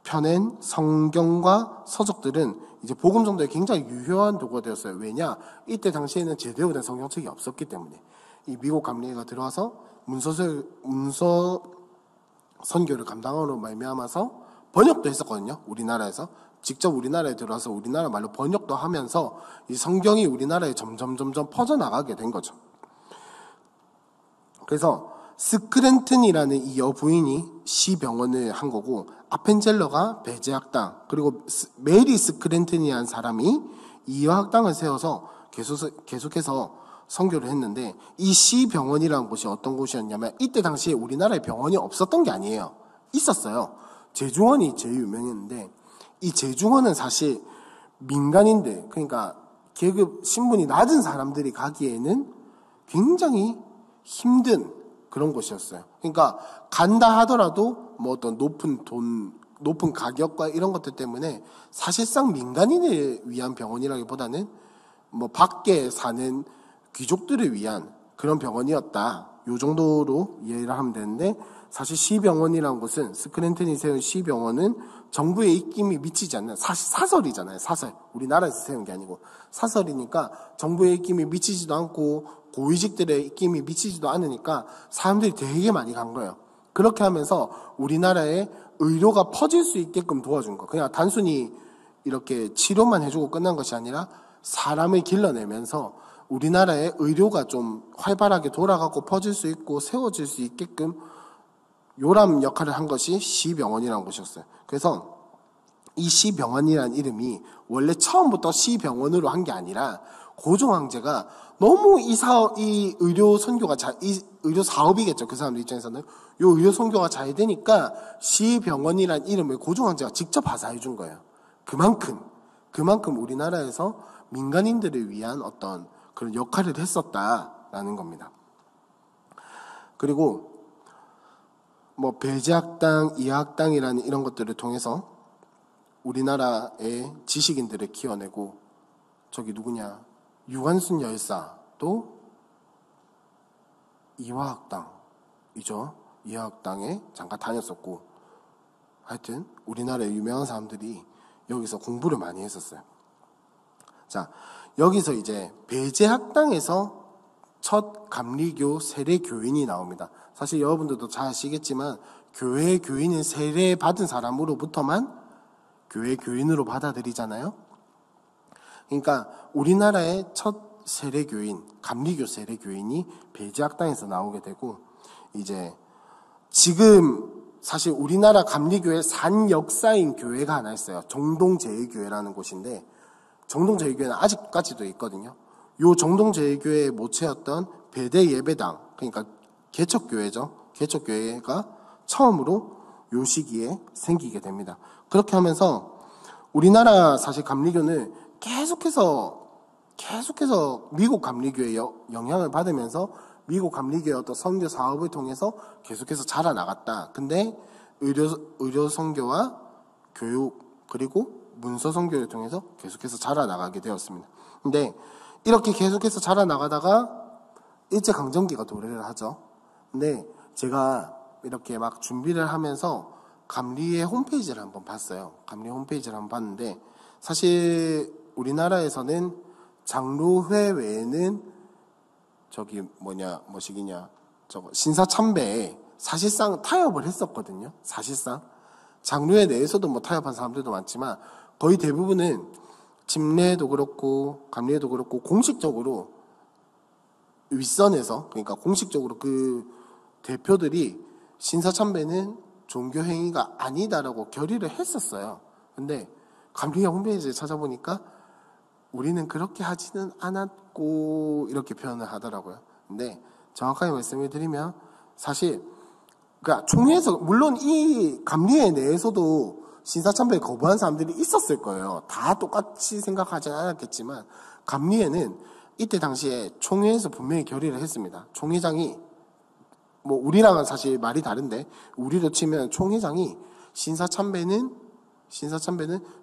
펴낸 성경과 서적들은 이제 복음 전도에 굉장히 유효한 도구가 되었어요. 왜냐? 이때 당시에는 제대로 된 성경책이 없었기 때문에 이 미국 감리회가 들어와서 문서 선교를 감당하러 말미암아서 번역도 했었거든요. 우리나라에서 직접 우리나라에 들어와서 우리나라 말로 번역도 하면서 이 성경이 우리나라에 점점 퍼져나가게 된 거죠. 그래서 스크랜튼이라는 이 여부인이 시병원을 한 거고, 아펜젤러가 배제학당, 그리고 메리 스크랜튼이라는 사람이 이 여학당을 세워서 계속해서 선교를 했는데, 이 시병원이라는 곳이 어떤 곳이었냐면, 이때 당시에 우리나라에 병원이 없었던 게 아니에요. 있었어요. 제중원이 제일 유명했는데, 이 제중원은 사실 민간인들, 그러니까 계급 신분이 낮은 사람들이 가기에는 굉장히 힘든 그런 곳이었어요. 그러니까 간다 하더라도 뭐 어떤 높은 가격과 이런 것들 때문에 사실상 민간인을 위한 병원이라기보다는 뭐 밖에 사는 귀족들을 위한 그런 병원이었다. 요 정도로 이해를 하면 되는데, 사실 시병원이라는 곳은, 스크랜튼이 세운 시병원은 정부의 입김이 미치지 않는, 사실 사설이잖아요. 사설. 우리나라에서 세운 게 아니고 사설이니까 정부의 입김이 미치지도 않고 고위직들의 입김이 미치지도 않으니까 사람들이 되게 많이 간 거예요. 그렇게 하면서 우리나라에 의료가 퍼질 수 있게끔 도와준 거. 그냥 단순히 이렇게 치료만 해주고 끝난 것이 아니라 사람을 길러내면서 우리나라의 의료가 좀 활발하게 돌아가고 퍼질 수 있고 세워질 수 있게끔 요람 역할을 한 것이 시병원이라는 곳이었어요. 그래서 이 시병원이라는 이름이 원래 처음부터 시병원으로 한 게 아니라, 고종황제가 너무 이 의료 선교가 이 의료 사업이겠죠. 그 사람들 입장에서는 요 의료 선교가 잘 되니까 시병원이라는 이름을 고종황제가 직접 하사해 준 거예요. 그만큼 우리나라에서 민간인들을 위한 어떤 그런 역할을 했었다라는 겁니다. 그리고 뭐 배제학당, 이학당이라는 이런 것들을 통해서 우리나라의 지식인들을 키워내고, 저기 누구냐, 유관순 열사도 이화학당이죠. 이화학당에 잠깐 다녔었고, 하여튼 우리나라의 유명한 사람들이 여기서 공부를 많이 했었어요. 자, 여기서 이제 배제학당에서 첫 감리교 세례 교인이 나옵니다. 사실 여러분들도 잘 아시겠지만 교회 교인은 세례 받은 사람으로부터만 교회 교인으로 받아들이잖아요. 그러니까 우리나라의 첫 세례 교인, 감리교 세례 교인이 배제학당에서 나오게 되고, 이제 지금 사실 우리나라 감리교의 산 역사인 교회가 하나 있어요. 정동제일교회라는 곳인데, 정동제일교회는 아직까지도 있거든요. 요 정동제일교회의 모체였던 배대예배당, 그러니까 개척교회죠. 개척교회가 처음으로 요 시기에 생기게 됩니다. 그렇게 하면서 우리나라 사실 감리교는 계속해서 미국 감리교의 영향을 받으면서 미국 감리교의 어떤 선교 사업을 통해서 계속해서 자라나갔다. 근데 의료 선교와 교육 그리고 문서 선교를 통해서 계속해서 자라나가게 되었습니다. 근데 이렇게 계속해서 자라나가다가 일제강점기가 도래를 하죠. 근데 제가 이렇게 막 준비를 하면서 감리의 홈페이지를 한번 봤어요. 감리 홈페이지를 한번 봤는데, 사실 우리나라에서는 장로회 외에는 신사참배에 사실상 타협을 했었거든요. 사실상 장로회 내에서도 뭐 타협한 사람들도 많지만 거의 대부분은 집례도 그렇고 감리회도 그렇고 공식적으로 윗선에서, 그러니까 공식적으로 그 대표들이 신사참배는 종교행위가 아니다라고 결의를 했었어요. 근데 감리회 홈페이지에 찾아보니까 우리는 그렇게 하지는 않았고 이렇게 표현을 하더라고요. 근데 정확하게 말씀을 드리면 사실 그러니까 총회에서, 물론 이 감리회 내에서도 신사참배에 거부한 사람들이 있었을 거예요. 다 똑같이 생각하지는 않았겠지만 감리회는 이때 당시에 총회에서 분명히 결의를 했습니다. 총회장이, 뭐 우리랑은 사실 말이 다른데 우리로 치면 총회장이 신사참배는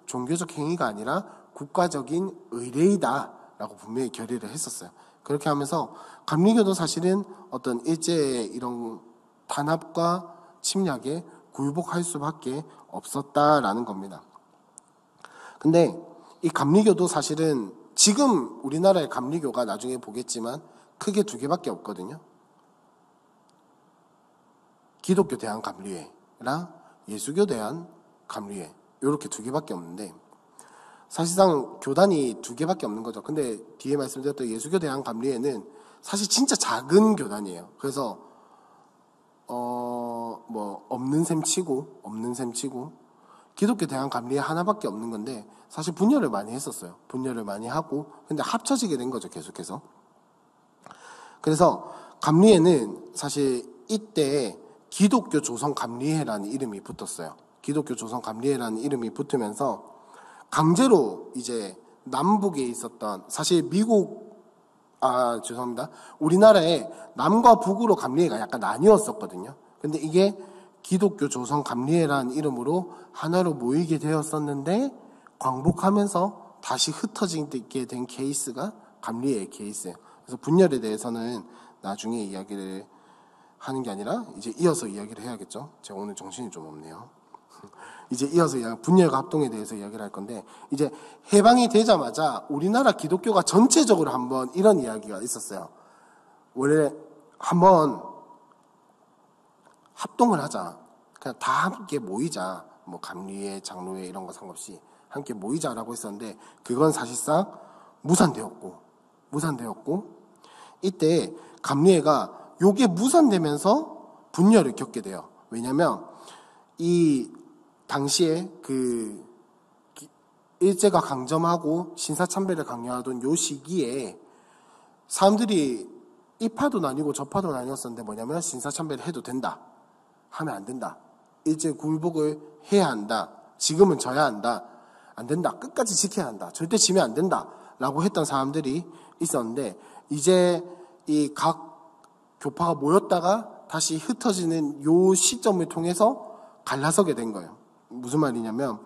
종교적 행위가 아니라 국가적인 의례이다 라고 분명히 결의를 했었어요. 그렇게 하면서 감리교도 사실은 어떤 일제의 이런 탄압과 침략에 굴복할 수밖에 없었다라는 겁니다. 근데 이 감리교도 사실은 지금 우리나라의 감리교가 나중에 보겠지만 크게 두 개밖에 없거든요. 기독교 대한감리회랑 예수교 대한감리회, 이렇게 두 개밖에 없는데 사실상 교단이 두 개밖에 없는 거죠. 근데 뒤에 말씀드렸던 예수교 대한감리회는 사실 진짜 작은 교단이에요. 그래서 없는 셈 치고 기독교 대한감리회 하나밖에 없는 건데 사실 분열을 많이 했었어요. 분열을 많이 하고 근데 합쳐지게 된 거죠. 계속해서. 그래서 감리회는 사실 이때 기독교 조선감리회라는 이름이 붙었어요. 기독교 조선감리회라는 이름이 붙으면서 강제로 이제 남북에 있었던 사실 우리나라에 남과 북으로 감리회가 약간 나뉘었었거든요. 근데 이게 기독교 조선감리회라는 이름으로 하나로 모이게 되었었는데 광복하면서 다시 흩어지게 된 케이스가 감리회의 케이스예요. 그래서 분열에 대해서는 나중에 이야기를 하는 게 아니라 이제 이어서 이야기를 해야겠죠. 제가 오늘 정신이 좀 없네요. 이제 이어서 분열과 합동에 대해서 이야기를 할 건데 이제 해방이 되자마자 우리나라 기독교가 전체적으로 한번 이런 이야기가 있었어요. 원래 한번 합동을 하자. 그냥 다 함께 모이자. 뭐 감리회, 장로회 이런 거 상관없이 함께 모이자라고 했었는데 그건 사실상 무산되었고 이때 감리회가 요게 무산되면서 분열을 겪게 돼요. 왜냐면 이 당시에 그 일제가 강점하고 신사참배를 강요하던 요 시기에 사람들이 이 파도 나뉘고 저 파도 나뉘었었는데 뭐냐면 신사참배를 해도 된다. 하면 안 된다. 일제 굴복을 해야 한다. 지금은 져야 한다. 안 된다. 끝까지 지켜야 한다. 절대 지면 안 된다. 라고 했던 사람들이 있었는데 이제 이 각 교파가 모였다가 다시 흩어지는 요 시점을 통해서 갈라서게 된 거예요. 무슨 말이냐면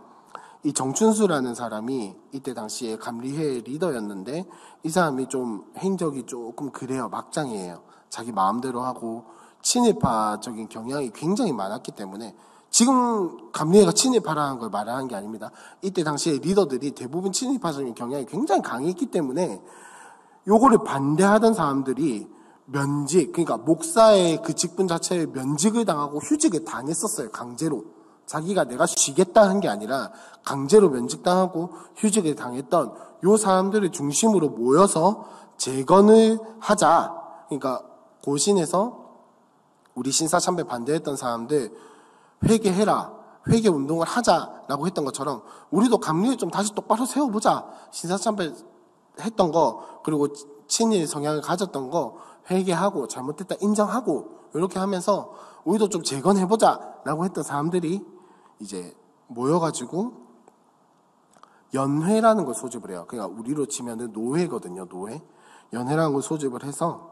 이 정춘수라는 사람이 이때 당시에 감리회의 리더였는데 이 사람이 좀 행적이 조금 그래요. 막장이에요. 자기 마음대로 하고 친일파적인 경향이 굉장히 많았기 때문에 지금 감리회가 친일파라는 걸 말하는 게 아닙니다. 이때 당시에 리더들이 대부분 친일파적인 경향이 굉장히 강했기 때문에 요거를 반대하던 사람들이 면직, 그러니까 목사의 그 직분 자체에 면직을 당하고 휴직을 당했었어요. 강제로. 자기가 내가 쉬겠다 한 게 아니라 강제로 면직당하고 휴직을 당했던 요 사람들을 중심으로 모여서 재건을 하자. 그러니까 고신에서 우리 신사참배 반대했던 사람들 회개해라. 회개 운동을 하자라고 했던 것처럼 우리도 감리를 좀 다시 똑바로 세워보자. 신사참배 했던 거 그리고 친일 성향을 가졌던 거 회개하고 잘못됐다 인정하고 이렇게 하면서 우리도 좀 재건해보자라고 했던 사람들이 이제 모여가지고 연회라는 걸 소집을 해요. 그러니까 우리로 치면은 노회거든요. 노회. 연회라는 걸 소집을 해서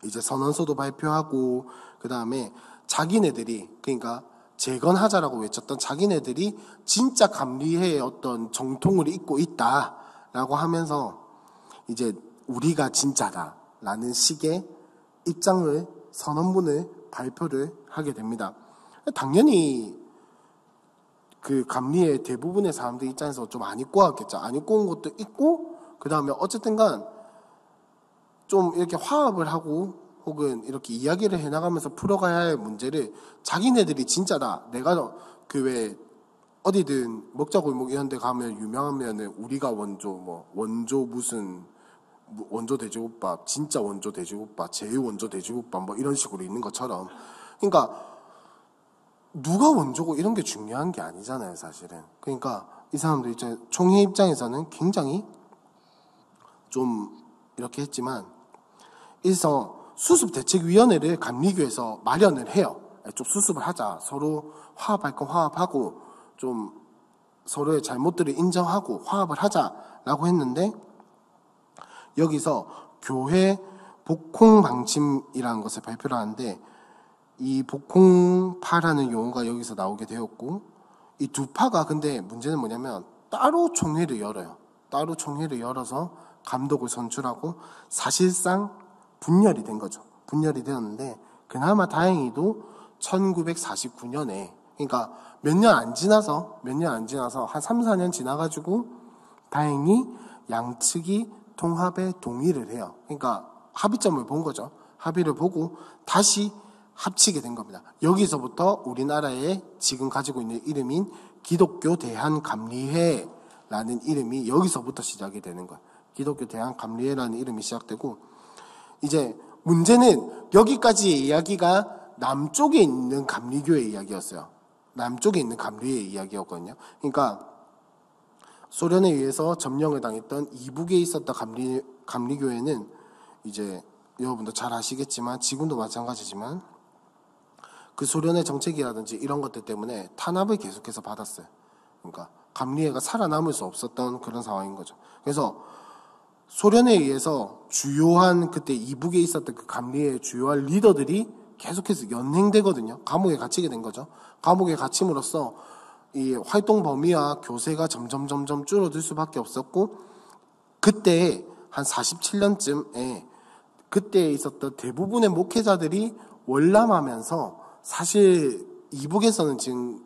이제 선언서도 발표하고 그 다음에 자기네들이 그러니까 재건하자라고 외쳤던 자기네들이 진짜 감리회의 어떤 정통을 잇고 있다라고 하면서 이제 우리가 진짜다라는 식의 입장을 선언문을 발표를 하게 됩니다. 당연히 그 감리회 대부분의 사람들 입장에서 좀 안 입고 왔겠죠. 안 입고 온 것도 있고 그 다음에 어쨌든간 좀 이렇게 화합을 하고 혹은 이렇게 이야기를 해나가면서 풀어가야 할 문제를 자기네들이 진짜다. 내가 그 왜 어디든 먹자골목 이런 데 가면 유명하면은 우리가 원조 무슨 원조 돼지국밥, 진짜 원조 돼지국밥, 제일 원조 돼지국밥 뭐 이런 식으로 있는 것처럼 그러니까 누가 원조고 이런 게 중요한 게 아니잖아요, 사실은. 그러니까 이 사람들 입장 총회 입장에서는 굉장히 좀 이렇게 했지만 그래서 수습대책위원회를 감리교에서 마련을 해요. 좀 수습을 하자. 서로 화합할 건 화합하고 좀 서로의 잘못들을 인정하고 화합을 하자라고 했는데 여기서 교회 복홍방침이라는 것을 발표를 하는데 이 복홍파라는 용어가 여기서 나오게 되었고 이 두 파가 근데 문제는 뭐냐면 따로 총회를 열어요. 따로 총회를 열어서 감독을 선출하고 사실상 분열이 된 거죠. 분열이 되었는데 그나마 다행히도 1949년에 그러니까 몇 년 안 지나서 한 3, 4년 지나가지고 다행히 양측이 통합에 동의를 해요. 그러니까 합의점을 본 거죠. 합의를 보고 다시 합치게 된 겁니다. 여기서부터 우리나라에 지금 가지고 있는 이름인 기독교 대한감리회라는 이름이 여기서부터 시작이 되는 거예요. 기독교 대한감리회라는 이름이 시작되고 이제 문제는 여기까지의 이야기가 남쪽에 있는 감리교의 이야기였어요. 남쪽에 있는 감리의 이야기였거든요. 그러니까 소련에 의해서 점령을 당했던 이북에 있었던 감리교회는 이제 여러분도 잘 아시겠지만 지금도 마찬가지지만 그 소련의 정책이라든지 이런 것들 때문에 탄압을 계속해서 받았어요. 그러니까 감리회가 살아남을 수 없었던 그런 상황인 거죠. 그래서 소련에 의해서 주요한 그때 이북에 있었던 그 감리회의 주요한 리더들이 계속해서 연행되거든요. 감옥에 갇히게 된 거죠. 감옥에 갇힘으로써 이 활동 범위와 교세가 점점 줄어들 수밖에 없었고, 그때 한 47년쯤에 그때 있었던 대부분의 목회자들이 월남하면서, 사실 이북에서는 지금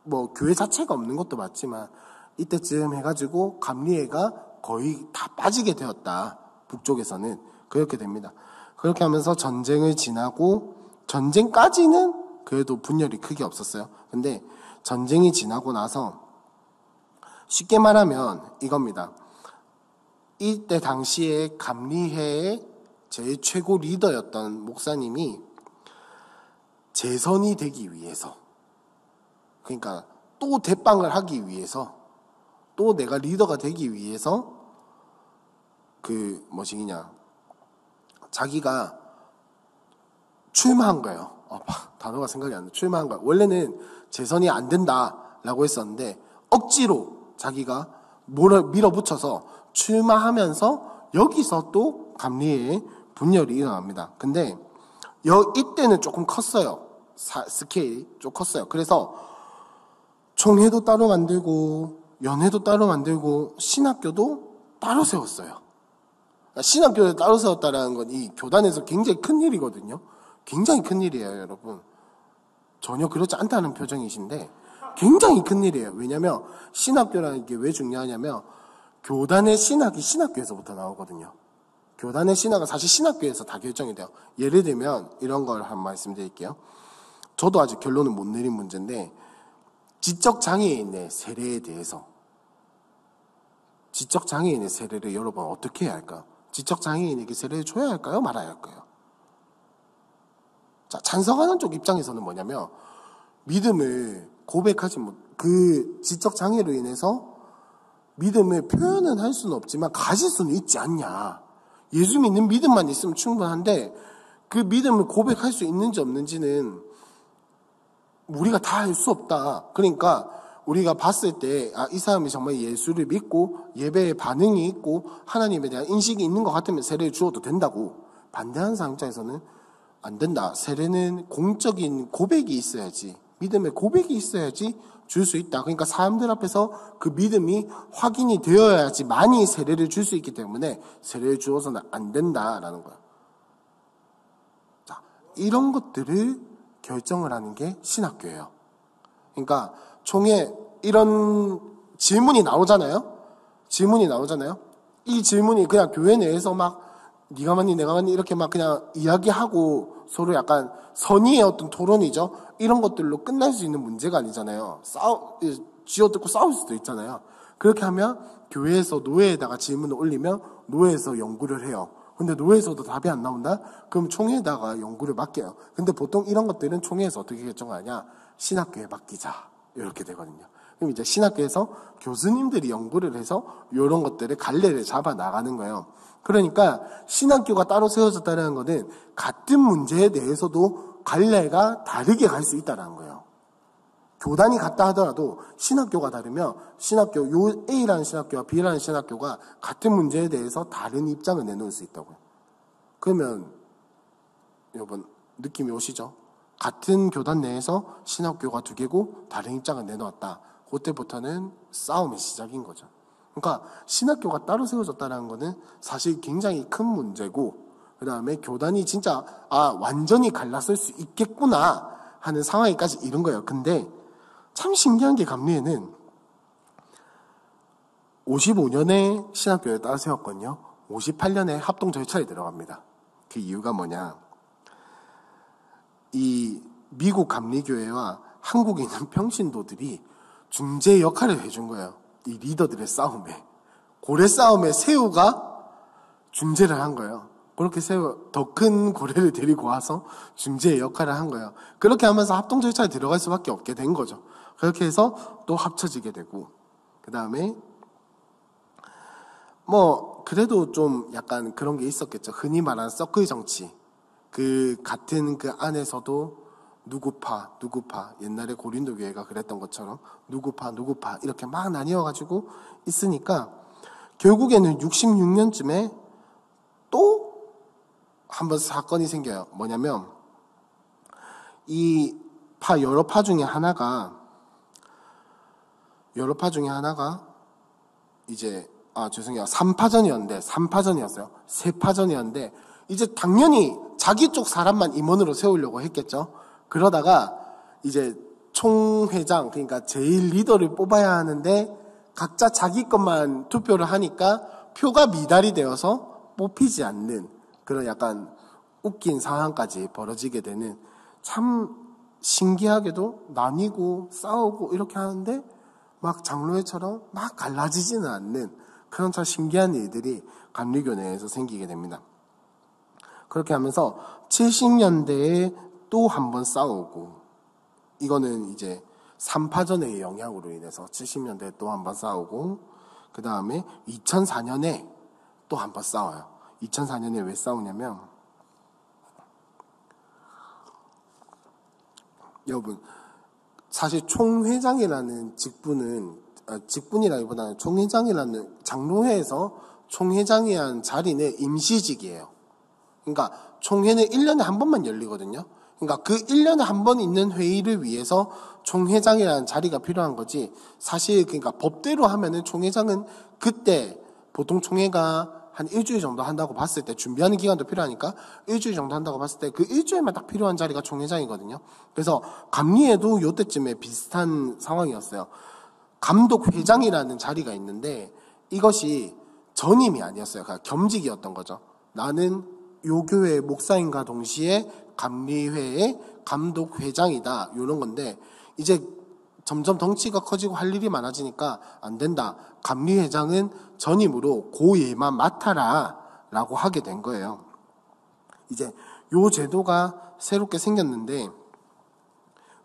뭐 교회 자체가 없는 것도 맞지만 이때쯤 해가지고 감리회가 거의 다 빠지게 되었다. 북쪽에서는 그렇게 됩니다. 그렇게 하면서 전쟁을 지나고, 전쟁까지는 그래도 분열이 크게 없었어요. 근데 전쟁이 지나고 나서 쉽게 말하면 이겁니다. 이때 당시에 감리회의 제일 최고 리더였던 목사님이 재선이 되기 위해서, 그러니까 또 대빵을 하기 위해서, 또 내가 리더가 되기 위해서 자기가 출마한 거예요. 단어가 생각이 안 나. 출마한 거예요. 원래는 재선이 안 된다라고 했었는데 억지로 자기가 밀어붙여서 출마하면서 여기서 또 감리회의 분열이 일어납니다. 근데 이때는 조금 컸어요. 스케일이 좀 컸어요. 그래서 총회도 따로 만들고 연회도 따로 만들고 신학교도 따로 세웠어요. 신학교를 따로 세웠다는 건 이 교단에서 굉장히 큰 일이거든요. 굉장히 큰 일이에요, 여러분. 전혀 그렇지 않다는 표정이신데 굉장히 큰 일이에요. 왜냐하면 신학교라는 게 왜 중요하냐면 교단의 신학이 신학교에서부터 나오거든요. 교단의 신학은 사실 신학교에서 다 결정이 돼요. 예를 들면 이런 걸 한 말씀드릴게요. 저도 아직 결론을 못 내린 문제인데, 지적장애인의 세례에 대해서, 지적장애인의 세례를 여러분 어떻게 해야 할까요? 지적장애인에게 세례를 줘야 할까요? 말아야 할까요? 자, 찬성하는 쪽 입장에서는 뭐냐면 믿음을 고백하지 그 지적장애로 인해서 믿음을 표현은 할 수는 없지만 가질 수는 있지 않냐. 예수 믿는 믿음만 있으면 충분한데 그 믿음을 고백할 수 있는지 없는지는 우리가 다 알 수 없다. 그러니까 우리가 봤을 때 이 사람이 정말 예수를 믿고 예배에 반응이 있고 하나님에 대한 인식이 있는 것 같으면 세례를 주어도 된다고. 반대하는 사람 입장에서는 안 된다. 세례는 공적인 고백이 있어야지, 믿음의 고백이 있어야지 줄 수 있다. 그러니까 사람들 앞에서 그 믿음이 확인이 되어야지 많이 세례를 줄 수 있기 때문에 세례를 주어서는 안 된다라는 거야. 자, 이런 것들을 결정을 하는 게 신학교예요. 그러니까 총회 이런 질문이 나오잖아요. 이 질문이 그냥 교회 내에서 막 네가 맞니 내가 맞니 이렇게 막 그냥 이야기하고 서로 약간 선의의 어떤 토론이죠. 이런 것들로 끝날 수 있는 문제가 아니잖아요. 쥐어뜯고 싸울 수도 있잖아요. 그렇게 하면 교회에서 노회에다가 질문을 올리면 노회에서 연구를 해요. 근데 노회에서도 답이 안 나온다? 그럼 총회에다가 연구를 맡겨요. 근데 보통 이런 것들은 총회에서 어떻게 결정하냐? 신학교에 맡기자. 이렇게 되거든요. 그럼 이제 신학교에서 교수님들이 연구를 해서 이런 것들을 갈래를 잡아 나가는 거예요. 그러니까 신학교가 따로 세워졌다는 것은 같은 문제에 대해서도 갈래가 다르게 갈 수 있다는 거예요. 교단이 같다 하더라도 신학교가 다르면 신학교 요 A라는 신학교와 B라는 신학교가 같은 문제에 대해서 다른 입장을 내놓을 수 있다고요. 그러면 여러분 느낌이 오시죠? 같은 교단 내에서 신학교가 두 개고 다른 입장을 내놓았다. 그때부터는 싸움의 시작인 거죠. 그러니까 신학교가 따로 세워졌다는 거는 사실 굉장히 큰 문제고, 그 다음에 교단이 진짜 완전히 갈랐을 수 있겠구나 하는 상황에까지 이른 거예요. 근데 참 신기한 게 감리회는 55년에 신학교를 따로 세웠거든요. 58년에 합동 절차에 들어갑니다. 그 이유가 뭐냐? 이 미국 감리교회와 한국에 있는 평신도들이 중재 역할을 해준 거예요. 이 리더들의 싸움에. 고래 싸움에 새우가 중재를 한 거예요. 그렇게 더 큰 고래를 데리고 와서 중재의 역할을 한 거예요. 그렇게 하면서 합동 절차에 들어갈 수밖에 없게 된 거죠. 그렇게 해서 또 합쳐지게 되고, 그 다음에 뭐 그래도 좀 약간 그런 게 있었겠죠. 흔히 말하는 서클 정치. 그 같은 그 안에서도 누구파 옛날에 고린도 교회가 그랬던 것처럼 누구파 이렇게 막 나뉘어가지고 있으니까 결국에는 66년쯤에 또 한 번 사건이 생겨요. 뭐냐면 이 여러 파 중에 하나가 이제 죄송해요. 3파전이었어요. 3파전이었는데 이제 당연히 자기 쪽 사람만 임원으로 세우려고 했겠죠. 그러다가 이제 총회장, 그러니까 제일 리더를 뽑아야 하는데 각자 자기 것만 투표를 하니까 표가 미달이 되어서 뽑히지 않는 그런 약간 웃긴 상황까지 벌어지게 되는, 참 신기하게도 나뉘고 싸우고 이렇게 하는데 막 장로회처럼 막 갈라지지는 않는 그런 참 신기한 일들이 감리교 내에서 생기게 됩니다. 그렇게 하면서 70년대에 또 한 번 싸우고, 이거는 이제 3파전의 영향으로 인해서 70년대에 또 한 번 싸우고, 그 다음에 2004년에 또 한 번 싸워요. 2004년에 왜 싸우냐면, 여러분 사실 총회장이라는 직분이라기보다는 총회장이라는 장로회에서 총회장이라는 자리는 임시직이에요. 그러니까 총회는 1년에 한 번만 열리거든요. 그러니까 그 1년에 한 번 있는 회의를 위해서 총회장이라는 자리가 필요한 거지. 사실 그러니까 법대로 하면은 총회장은 그때 보통 총회가 한 일주일 정도 한다고 봤을 때, 준비하는 기간도 필요하니까 일주일 정도 한다고 봤을 때 그 일주일만 딱 필요한 자리가 총회장이거든요. 그래서 감리에도 요때쯤에 비슷한 상황이었어요. 감독회장이라는 자리가 있는데 이것이 전임이 아니었어요. 그러니까 겸직이었던 거죠. 나는 요 교회의 목사인과 동시에 감리회의 감독회장이다, 이런 건데, 이제 점점 덩치가 커지고 할 일이 많아지니까 안 된다. 감리회장은 전임으로 그 일만 맡아라 라고 하게 된 거예요. 이제 요 제도가 새롭게 생겼는데,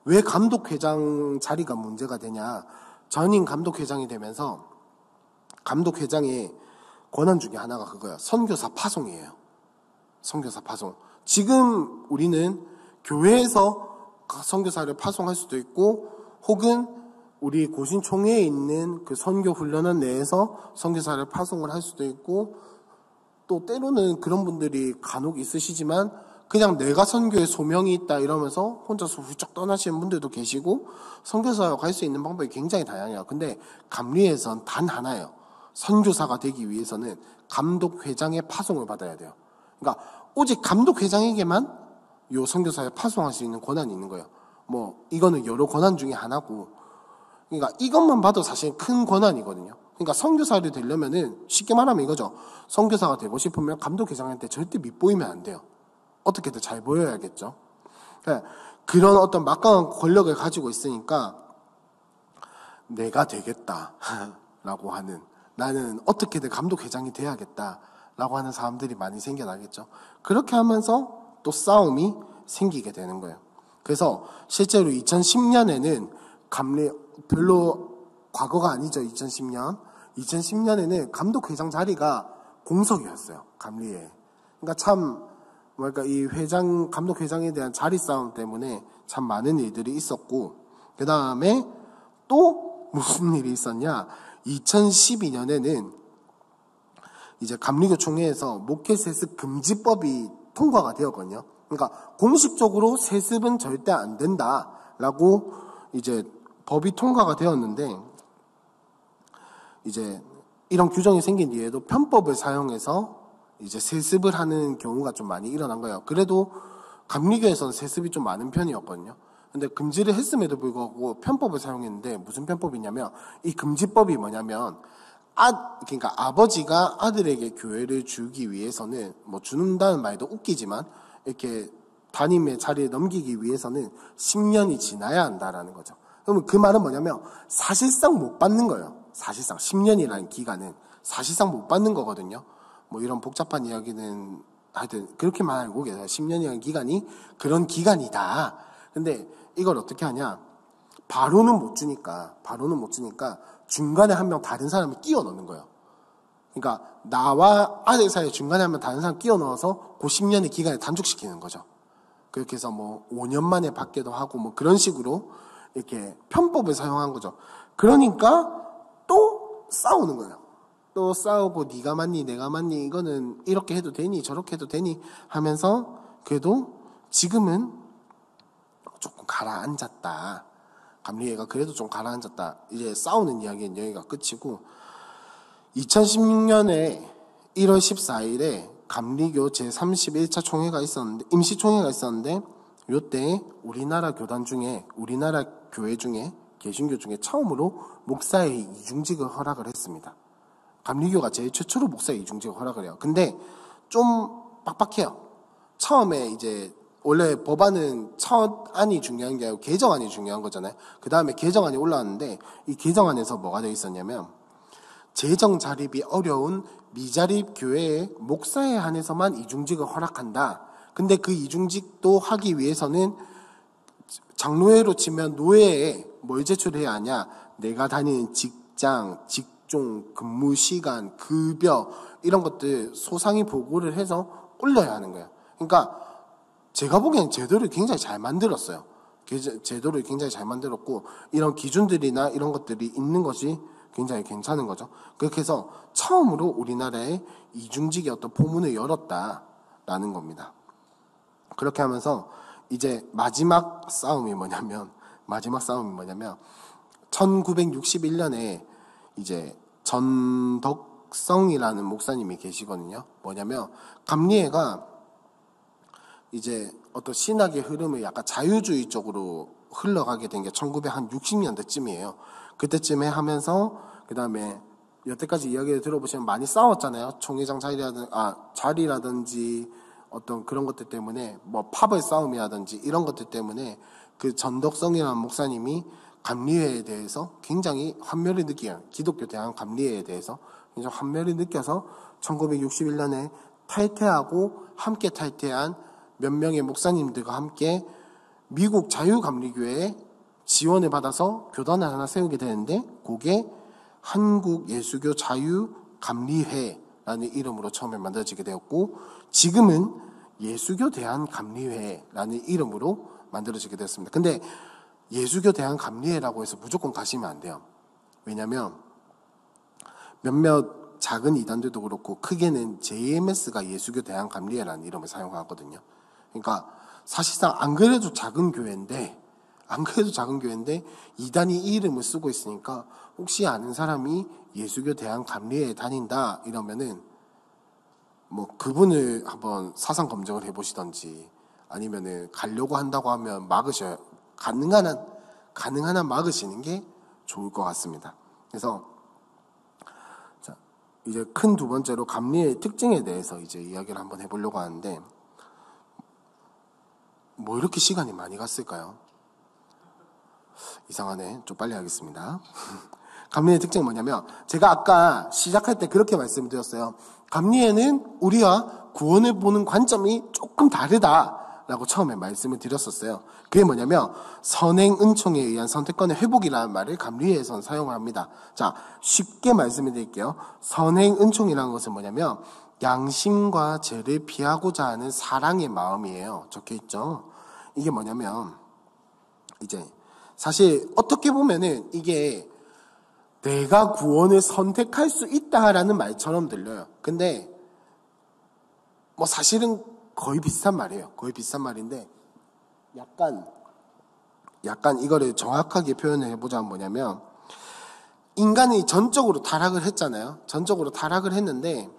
왜 감독회장 자리가 문제가 되냐. 전임 감독회장이 되면서 감독회장의 권한 중에 하나가 그거예요. 선교사 파송이에요. 선교사 파송. 지금 우리는 교회에서 선교사를 파송할 수도 있고, 혹은 우리 고신총회에 있는 그 선교 훈련원 내에서 선교사를 파송을 할 수도 있고, 또 때로는 그런 분들이 간혹 있으시지만 그냥 내가 선교에 소명이 있다 이러면서 혼자서 훌쩍 떠나시는 분들도 계시고, 선교사로 갈 수 있는 방법이 굉장히 다양해요. 근데 감리에선 단 하나예요. 선교사가 되기 위해서는 감독회장의 파송을 받아야 돼요. 그러니까 오직 감독회장에게만 요 선교사에 파송할 수 있는 권한이 있는 거예요. 뭐 이거는 여러 권한 중에 하나고, 그러니까 이것만 봐도 사실 큰 권한이거든요. 그러니까 선교사를 되려면은 쉽게 말하면 이거죠. 선교사가 되고 싶으면 감독회장한테 절대 밑보이면 안 돼요. 어떻게든 잘 보여야겠죠. 그러니까 그런 어떤 막강한 권력을 가지고 있으니까 내가 되겠다라고 하는, 나는 어떻게든 감독회장이 돼야겠다라고 하는 사람들이 많이 생겨나겠죠. 그렇게 하면서 또 싸움이 생기게 되는 거예요. 그래서 실제로 2010년에는 별로 과거가 아니죠. 2010년에는 감독회장 자리가 공석이었어요. 감리에. 그러니까 참 이 감독회장에 대한 자리 싸움 때문에 참 많은 일들이 있었고, 그 다음에 또 무슨 일이 있었냐? 2012년에는 이제 감리교 총회에서 목회 세습 금지법이 통과가 되었거든요. 그러니까 공식적으로 세습은 절대 안 된다라고 이제 법이 통과가 되었는데, 이제 이런 규정이 생긴 뒤에도 편법을 사용해서 이제 세습을 하는 경우가 좀 많이 일어난 거예요. 그래도 감리교에서는 세습이 좀 많은 편이었거든요. 근데 금지를 했음에도 불구하고 편법을 사용했는데, 무슨 편법이냐면, 이 금지법이 뭐냐면, 그러니까 아버지가 아들에게 교회를 주기 위해서는, 뭐 준다는 말도 웃기지만 이렇게 담임의 자리에 넘기기 위해서는 10년이 지나야 한다라는 거죠. 그러면 그 말은 뭐냐면 사실상 못 받는 거예요. 사실상 10년이라는 기간은 사실상 못 받는 거거든요. 뭐 이런 복잡한 이야기는 하여튼 그렇게만 알고 계세요. 10년이라는 기간이 그런 기간이다. 근데 이걸 어떻게 하냐? 바로는 못 주니까 중간에 한 명 다른 사람을 끼워 넣는 거예요. 그러니까 나와 아들 사이에 중간에 한 명 다른 사람 끼워 넣어서 그 10년의 기간을 단축시키는 거죠. 그렇게 해서 뭐 5년 만에 받기도 하고 뭐 그런 식으로 이렇게 편법을 사용한 거죠. 그러니까 또 싸우는 거예요. 또 싸우고 네가 맞니 내가 맞니 이거는 이렇게 해도 되니 저렇게 해도 되니 하면서 그래도 지금은 조금 가라앉았다. 감리회가 그래도 좀 가라앉았다. 이제 싸우는 이야기는 여기가 끝이고 2016년에 1월 14일에 감리교 제31차 총회가 있었는데 임시총회가 있었는데 요때 우리나라 교단 중에 우리나라 교회 중에 개신교 중에 처음으로 목사의 이중직을 허락을 했습니다. 감리교가 제일 최초로 목사의 이중직을 허락을 해요. 근데 좀 빡빡해요. 처음에 이제 원래 법안은 첫 안이 중요한 게 아니고 개정안이 중요한 거잖아요. 그 다음에 개정안이 올라왔는데 이 개정안에서 뭐가 되어 있었냐면 재정 자립이 어려운 미자립 교회의 목사에 한해서만 이중직을 허락한다. 근데 그 이중직도 하기 위해서는 장로회로 치면 노회에 뭘 제출해야 하냐? 내가 다니는 직장, 직종, 근무 시간, 급여 이런 것들 소상히 보고를 해서 올려야 하는 거예요. 그러니까 제가 보기엔 제도를 굉장히 잘 만들었어요. 제도를 굉장히 잘 만들었고 이런 기준들이나 이런 것들이 있는 것이 굉장히 괜찮은 거죠. 그렇게 해서 처음으로 우리나라에 이중직의 어떤 포문을 열었다라는 겁니다. 그렇게 하면서 이제 마지막 싸움이 뭐냐면 1961년에 이제 전덕성이라는 목사님이 계시거든요. 뭐냐면 감리회가 이제 어떤 신학의 흐름을 약간 자유주의 쪽으로 흘러가게 된 게 1960년대쯤이에요. 그때쯤에 하면서 그 다음에 여태까지 이야기를 들어보시면 많이 싸웠잖아요. 총회장 자리라든지 어떤 그런 것들 때문에 뭐 팝의 싸움이라든지 이런 것들 때문에 그 전덕성이라는 목사님이 감리회에 대해서 굉장히 환멸을 느끼어요. 기독교 대한 감리회에 대해서 굉장히 환멸을 느껴서 1961년에 탈퇴하고 함께 탈퇴한 몇 명의 목사님들과 함께 미국 자유감리교회에 지원을 받아서 교단을 하나 세우게 되는데 그게 한국예수교 자유감리회라는 이름으로 처음에 만들어지게 되었고 지금은 예수교 대한감리회라는 이름으로 만들어지게 되었습니다. 근데 예수교 대한감리회라고 해서 무조건 가시면 안 돼요. 왜냐하면 몇몇 작은 이단들도 그렇고 크게는 JMS가 예수교 대한감리회라는 이름을 사용하거든요. 그러니까 사실상 안 그래도 작은 교회인데 이단이 이 이름을 쓰고 있으니까 혹시 아는 사람이 예수교 대한감리회에 다닌다 이러면은 뭐 그분을 한번 사상 검증을 해보시던지 아니면은 가려고 한다고 하면 막으셔야 가능한 한 막으시는 게 좋을 것 같습니다. 그래서 자 이제 큰 두 번째로 감리의 특징에 대해서 이제 이야기를 한번 해보려고 하는데 뭐 이렇게 시간이 많이 갔을까요? 이상하네. 좀 빨리 하겠습니다. 감리의 특징은 뭐냐면 제가 아까 시작할 때 그렇게 말씀드렸어요. 감리회는 우리와 구원을 보는 관점이 조금 다르다라고 처음에 말씀을 드렸었어요. 그게 뭐냐면 선행 은총에 의한 선택권의 회복이라는 말을 감리회에서는 사용을 합니다. 자, 쉽게 말씀을 드릴게요. 선행 은총이라는 것은 뭐냐면 양심과 죄를 피하고자 하는 사랑의 마음이에요. 적혀있죠. 이게 뭐냐면 이제 사실 어떻게 보면은 이게 내가 구원을 선택할 수 있다라는 말처럼 들려요. 근데 뭐 사실은 거의 비슷한 말이에요. 거의 비슷한 말인데 약간 이거를 정확하게 표현을 해보자면 뭐냐면 인간이 전적으로 타락을 했잖아요. 전적으로 타락을 했는데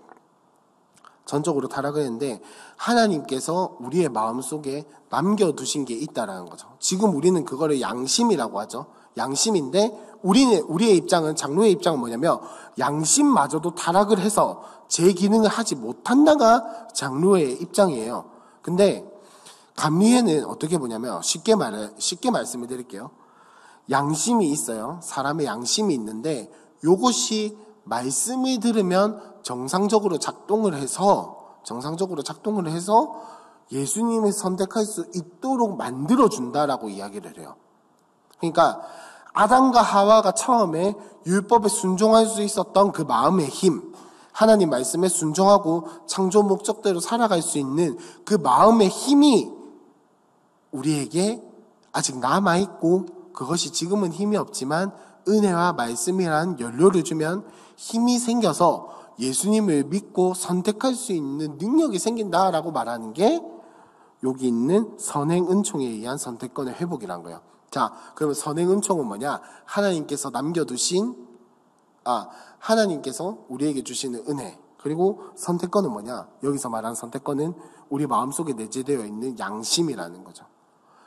하나님께서 우리의 마음속에 남겨두신 게 있다라는 거죠. 지금 우리는 그거를 양심이라고 하죠. 양심인데 우리의 입장은 장로의 입장은 뭐냐면 양심마저도 타락을 해서 제 기능을 하지 못한다가 장로의 입장이에요. 근데 감리회는 어떻게 보냐면 쉽게 말씀을 드릴게요. 양심이 있어요. 사람의 양심이 있는데 요것이 말씀을 들으면 정상적으로 작동을 해서 정상적으로 작동을 해서 예수님을 선택할 수 있도록 만들어준다라고 이야기를 해요. 그러니까 아담과 하와가 처음에 율법에 순종할 수 있었던 그 마음의 힘, 하나님 말씀에 순종하고 창조 목적대로 살아갈 수 있는 그 마음의 힘이 우리에게 아직 남아있고, 그것이 지금은 힘이 없지만 은혜와 말씀이란 연료를 주면 힘이 생겨서 예수님을 믿고 선택할 수 있는 능력이 생긴다라고 말하는 게 여기 있는 선행은총에 의한 선택권의 회복이란 거예요. 자, 그러면 선행은총은 뭐냐? 하나님께서 남겨두신, 하나님께서 우리에게 주시는 은혜. 그리고 선택권은 뭐냐? 여기서 말하는 선택권은 우리 마음속에 내재되어 있는 양심이라는 거죠.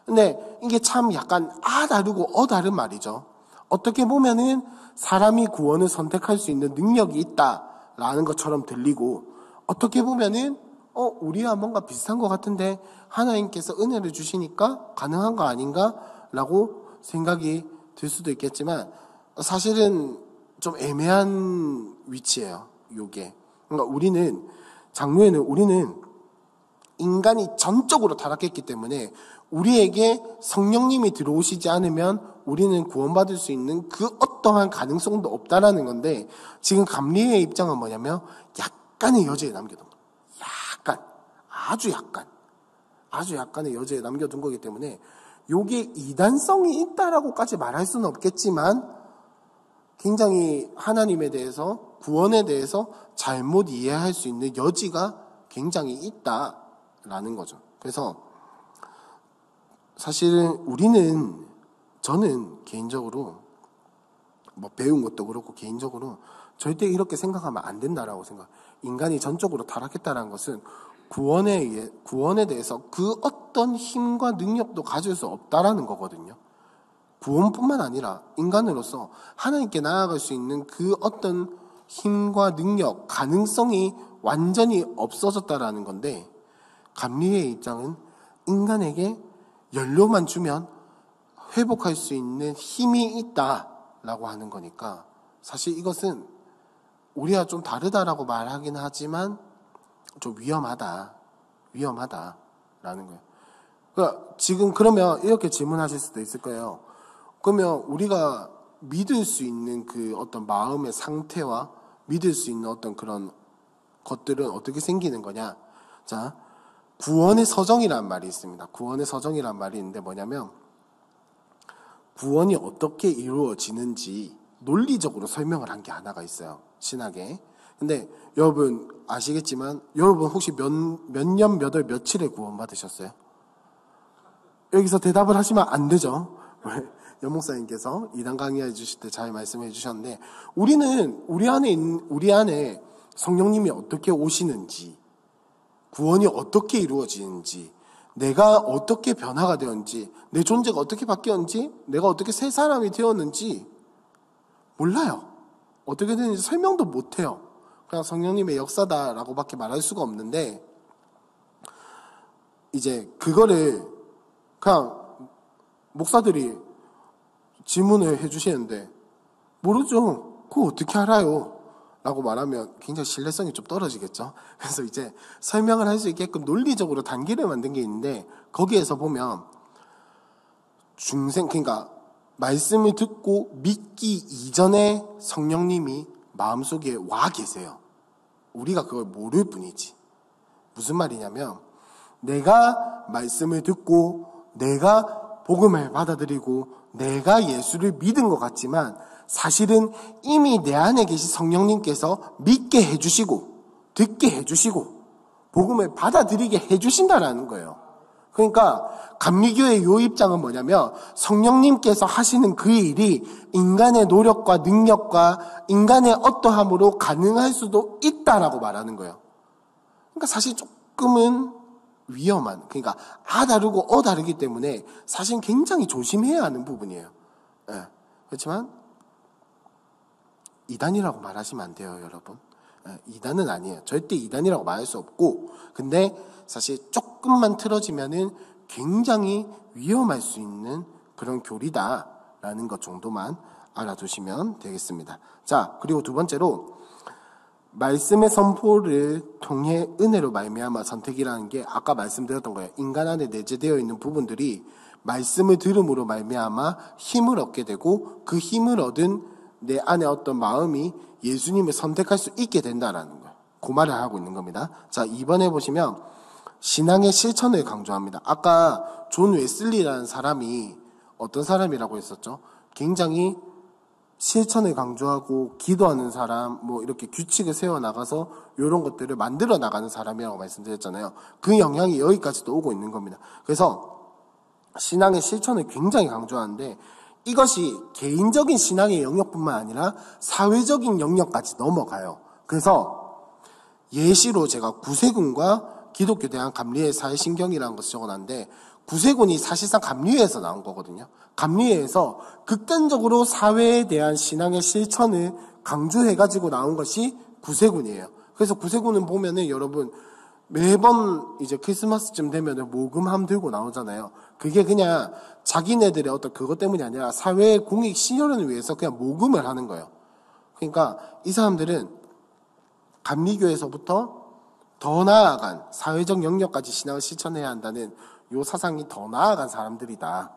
근데 이게 참 약간 다르고 다른 말이죠. 어떻게 보면은 사람이 구원을 선택할 수 있는 능력이 있다라는 것처럼 들리고, 어떻게 보면은 우리와 뭔가 비슷한 것 같은데 하나님께서 은혜를 주시니까 가능한 거 아닌가? 라고 생각이 들 수도 있겠지만 사실은 좀 애매한 위치예요, 요게. 그러니까 우리는 인간이 전적으로 타락했기 때문에 우리에게 성령님이 들어오시지 않으면 우리는 구원받을 수 있는 그 어떠한 가능성도 없다라는 건데, 지금 감리의 입장은 뭐냐면 약간의 여지에 남겨둔 거예요. 아주 약간의 여지에 남겨둔 거기 때문에 요게 이단성이 있다라고까지 말할 수는 없겠지만 굉장히 하나님에 대해서, 구원에 대해서 잘못 이해할 수 있는 여지가 굉장히 있다라는 거죠. 그래서 사실은 저는 개인적으로 배운 것도 그렇고 개인적으로 절대 이렇게 생각하면 안 된다라고 생각해요. 인간이 전적으로 타락했다는 것은 구원에 대해서 그 어떤 힘과 능력도 가질 수 없다라는 거거든요. 구원뿐만 아니라 인간으로서 하나님께 나아갈 수 있는 그 어떤 힘과 능력, 가능성이 완전히 없어졌다라는 건데, 감리의 입장은 인간에게 연료만 주면 회복할 수 있는 힘이 있다라고 하는 거니까, 사실 이것은 우리와 좀 다르다라고 말하긴 하지만 좀 위험하다라는 거예요. 그러니까 지금 그러면 이렇게 질문하실 수도 있을 거예요. 그러면 우리가 믿을 수 있는 그 어떤 마음의 상태와 믿을 수 있는 어떤 그런 것들은 어떻게 생기는 거냐? 자, 구원의 서정이라는 말이 있습니다. 구원의 서정이라는 말이 있는데 뭐냐면, 구원이 어떻게 이루어지는지 논리적으로 설명을 한 게 하나가 있어요, 신학에. 근데 여러분 아시겠지만, 여러분 혹시 몇 년, 몇 월, 며칠에 구원받으셨어요? 여기서 대답을 하시면 안 되죠. 연 목사님께서 이단 강의해 주실 때 잘 말씀해 주셨는데, 우리 안에 성령님이 어떻게 오시는지, 구원이 어떻게 이루어지는지, 내가 어떻게 변화가 되었는지, 내 존재가 어떻게 바뀌었는지, 내가 어떻게 새 사람이 되었는지 몰라요. 어떻게 되는지 설명도 못해요. 그냥 성령님의 역사다라고밖에 말할 수가 없는데, 이제 그거를 그냥 목사들이 질문을 해주시는데, 모르죠. 그거 어떻게 알아요? 라고 말하면 굉장히 신뢰성이 좀 떨어지겠죠. 그래서 이제 설명을 할 수 있게끔 논리적으로 단계를 만든 게 있는데, 거기에서 보면 그러니까 말씀을 듣고 믿기 이전에 성령님이 마음속에 와 계세요. 우리가 그걸 모를 뿐이지. 무슨 말이냐면, 내가 말씀을 듣고 내가 복음을 받아들이고 내가 예수를 믿은 것 같지만, 사실은 이미 내 안에 계신 성령님께서 믿게 해주시고 듣게 해주시고 복음을 받아들이게 해주신다라는 거예요. 그러니까 감리교의 요 입장은 뭐냐면, 성령님께서 하시는 그 일이 인간의 노력과 능력과 인간의 어떠함으로 가능할 수도 있다라고 말하는 거예요. 그러니까 사실 조금은 위험한, 그러니까 다르고 다르기 때문에 사실 굉장히 조심해야 하는 부분이에요. 예. 그렇지만 이단이라고 말하시면 안 돼요, 여러분. 이단은 아니에요. 절대 이단이라고 말할 수 없고, 근데 사실 조금만 틀어지면은 굉장히 위험할 수 있는 그런 교리다라는 것 정도만 알아두시면 되겠습니다. 자, 그리고 두 번째로, 말씀의 선포를 통해 은혜로 말미암아 선택이라는 게 아까 말씀드렸던 거예요. 인간 안에 내재되어 있는 부분들이 말씀을 들음으로 말미암아 힘을 얻게 되고 그 힘을 얻은 내 안에 어떤 마음이 예수님을 선택할 수 있게 된다라는 거예요. 그 말을 하고 있는 겁니다. 자, 2번에 보시면 신앙의 실천을 강조합니다. 아까 존 웨슬리라는 사람이 어떤 사람이라고 했었죠? 굉장히 실천을 강조하고 기도하는 사람, 뭐 이렇게 규칙을 세워나가서 이런 것들을 만들어 나가는 사람이라고 말씀드렸잖아요. 그 영향이 여기까지도 오고 있는 겁니다. 그래서 신앙의 실천을 굉장히 강조하는데 이것이 개인적인 신앙의 영역뿐만 아니라 사회적인 영역까지 넘어가요. 그래서 예시로 제가 구세군과 기독교 대한 감리회 사회신경이라는 것을 적어놨는데 구세군이 사실상 감리회에서 나온 거거든요. 감리회에서 극단적으로 사회에 대한 신앙의 실천을 강조해가지고 나온 것이 구세군이에요. 그래서 구세군은 보면은 여러분 매번 이제 크리스마스쯤 되면은 모금함 들고 나오잖아요. 그게 그냥 자기네들의 어떤 그것 때문이 아니라 사회의 공익 실현을 위해서 그냥 모금을 하는 거예요. 그러니까 이 사람들은 감리교에서부터 더 나아간 사회적 영역까지 신앙을 실천해야 한다는 요 사상이 더 나아간 사람들이다.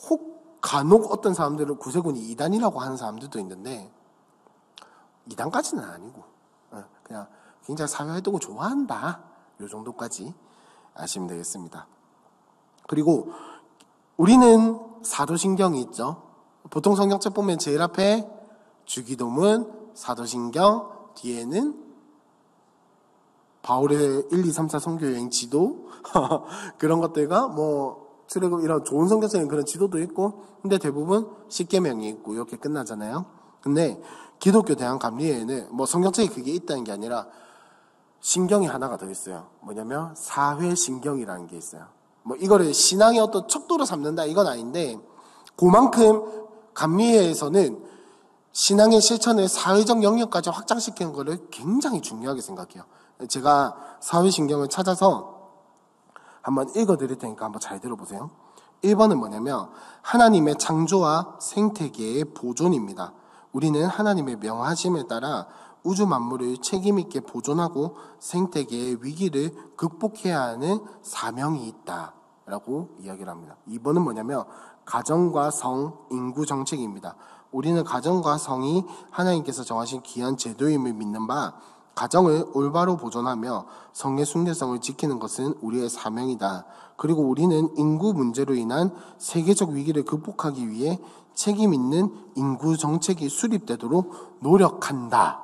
혹 간혹 어떤 사람들은 구세군이 이단이라고 하는 사람들도 있는데 이단까지는 아니고 그냥 굉장히 사회활동을 좋아한다. 요 정도까지 아시면 되겠습니다. 그리고 우리는 사도신경이 있죠. 보통 성경책 보면 제일 앞에 주기도문, 사도신경, 뒤에는 바울의 1, 2, 3, 4 선교여행 지도 그런 것들과 뭐 출애굽 이런 좋은 성경책은 그런 지도도 있고 근데 대부분 십계명이 있고 이렇게 끝나잖아요. 근데 기독교 대한 감리회에는 뭐 성경책이 그게 있다는 게 아니라 신경이 하나가 더 있어요. 뭐냐면 사회신경이라는 게 있어요. 뭐 이거를 신앙의 어떤 척도로 삼는다 이건 아닌데 그만큼 감리회에서는 신앙의 실천을 사회적 영역까지 확장시키는 것을 굉장히 중요하게 생각해요. 제가 사회신경을 찾아서 한번 읽어드릴 테니까 한번 잘 들어보세요. 1번은 뭐냐면 하나님의 창조와 생태계의 보존입니다. 우리는 하나님의 명하심에 따라 우주 만물을 책임있게 보존하고 생태계의 위기를 극복해야 하는 사명이 있다 라고 이야기를 합니다. 2번은 뭐냐면 가정과 성, 인구 정책입니다. 우리는 가정과 성이 하나님께서 정하신 귀한 제도임을 믿는 바 가정을 올바로 보존하며 성의 순례성을 지키는 것은 우리의 사명이다. 그리고 우리는 인구 문제로 인한 세계적 위기를 극복하기 위해 책임 있는 인구 정책이 수립되도록 노력한다.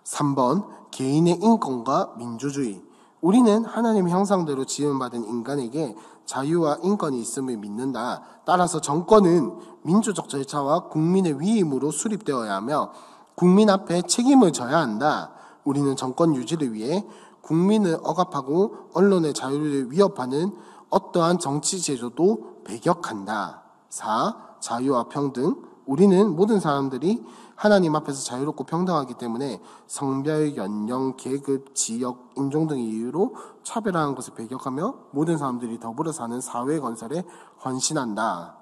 3번 개인의 인권과 민주주의. 우리는 하나님의 형상대로 지음받은 인간에게 자유와 인권이 있음을 믿는다. 따라서 정권은 민주적 절차와 국민의 위임으로 수립되어야 하며 국민 앞에 책임을 져야 한다. 우리는 정권 유지를 위해 국민을 억압하고 언론의 자유를 위협하는 어떠한 정치 제도도 배격한다. 4. 자유와 평등. 우리는 모든 사람들이 하나님 앞에서 자유롭고 평등하기 때문에 성별, 연령, 계급, 지역, 인종 등의 이유로 차별하는 것을 배격하며 모든 사람들이 더불어 사는 사회 건설에 헌신한다.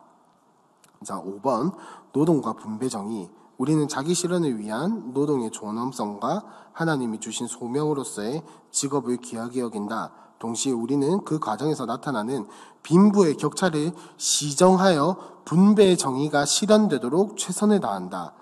자, 5번 노동과 분배 정의. 우리는 자기 실현을 위한 노동의 존엄성과 하나님이 주신 소명으로서의 직업을 귀하게 여긴다. 동시에 우리는 그 과정에서 나타나는 빈부의 격차를 시정하여 분배의 정의가 실현되도록 최선을 다한다.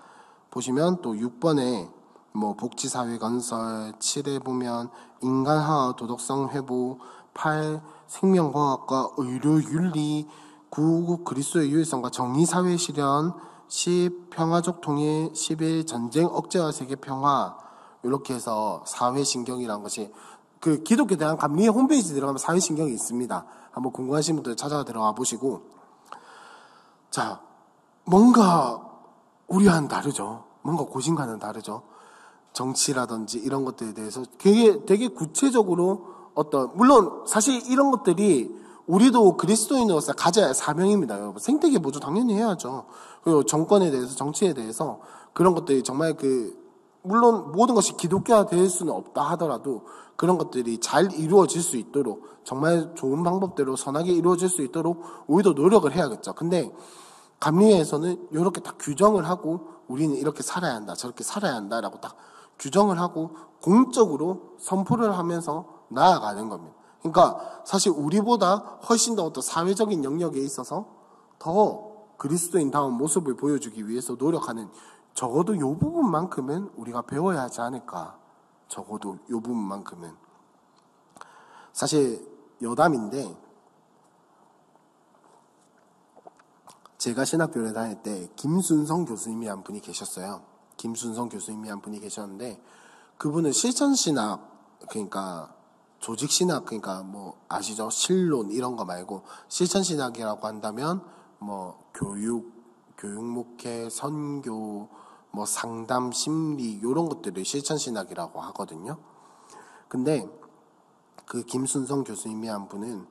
보시면 또 6번에 뭐 복지사회 건설, 7에 보면 인간화와 도덕성 회복, 8 생명과학과 의료윤리, 9 그리스도의 유일성과 정의사회 실현, 10 평화적 통일, 11 전쟁 억제와 세계 평화. 이렇게 해서 사회신경이라는 것이 그 기독교에 대한 감리회 홈페이지 들어가면 사회신경이 있습니다. 한번 궁금하신 분들 찾아가 들어가 보시고. 자, 뭔가 우리와는 다르죠. 뭔가 고신과는 다르죠. 정치라든지 이런 것들에 대해서 되게 구체적으로 물론 사실 이런 것들이 우리도 그리스도인으로서 가져야 할 사명입니다, 여러분. 생태계 보조 당연히 해야죠. 그리고 정권에 대해서, 정치에 대해서 그런 것들이 정말 물론 모든 것이 기독교화 될 수는 없다 하더라도 그런 것들이 잘 이루어질 수 있도록 정말 좋은 방법대로 선하게 이루어질 수 있도록 우리도 노력을 해야겠죠. 근데 감리회에서는 이렇게 딱 규정을 하고 우리는 이렇게 살아야 한다, 저렇게 살아야 한다라고 딱 규정을 하고 공적으로 선포를 하면서 나아가는 겁니다. 그러니까 사실 우리보다 훨씬 더 어떤 사회적인 영역에 있어서 더 그리스도인다운 모습을 보여주기 위해서 노력하는, 적어도 이 부분만큼은 우리가 배워야 하지 않을까. 적어도 이 부분만큼은. 사실 여담인데, 제가 신학교를 다닐 때 김순성 교수님이 한 분이 계셨어요. 김순성 교수님이 한 분이 계셨는데, 그분은 실천신학, 그러니까 조직신학, 그러니까 뭐 아시죠? 실론 이런 거 말고 실천신학이라고 한다면 뭐 교육 목회, 선교, 뭐 상담, 심리 이런 것들을 실천신학이라고 하거든요. 근데 그 김순성 교수님이 한 분은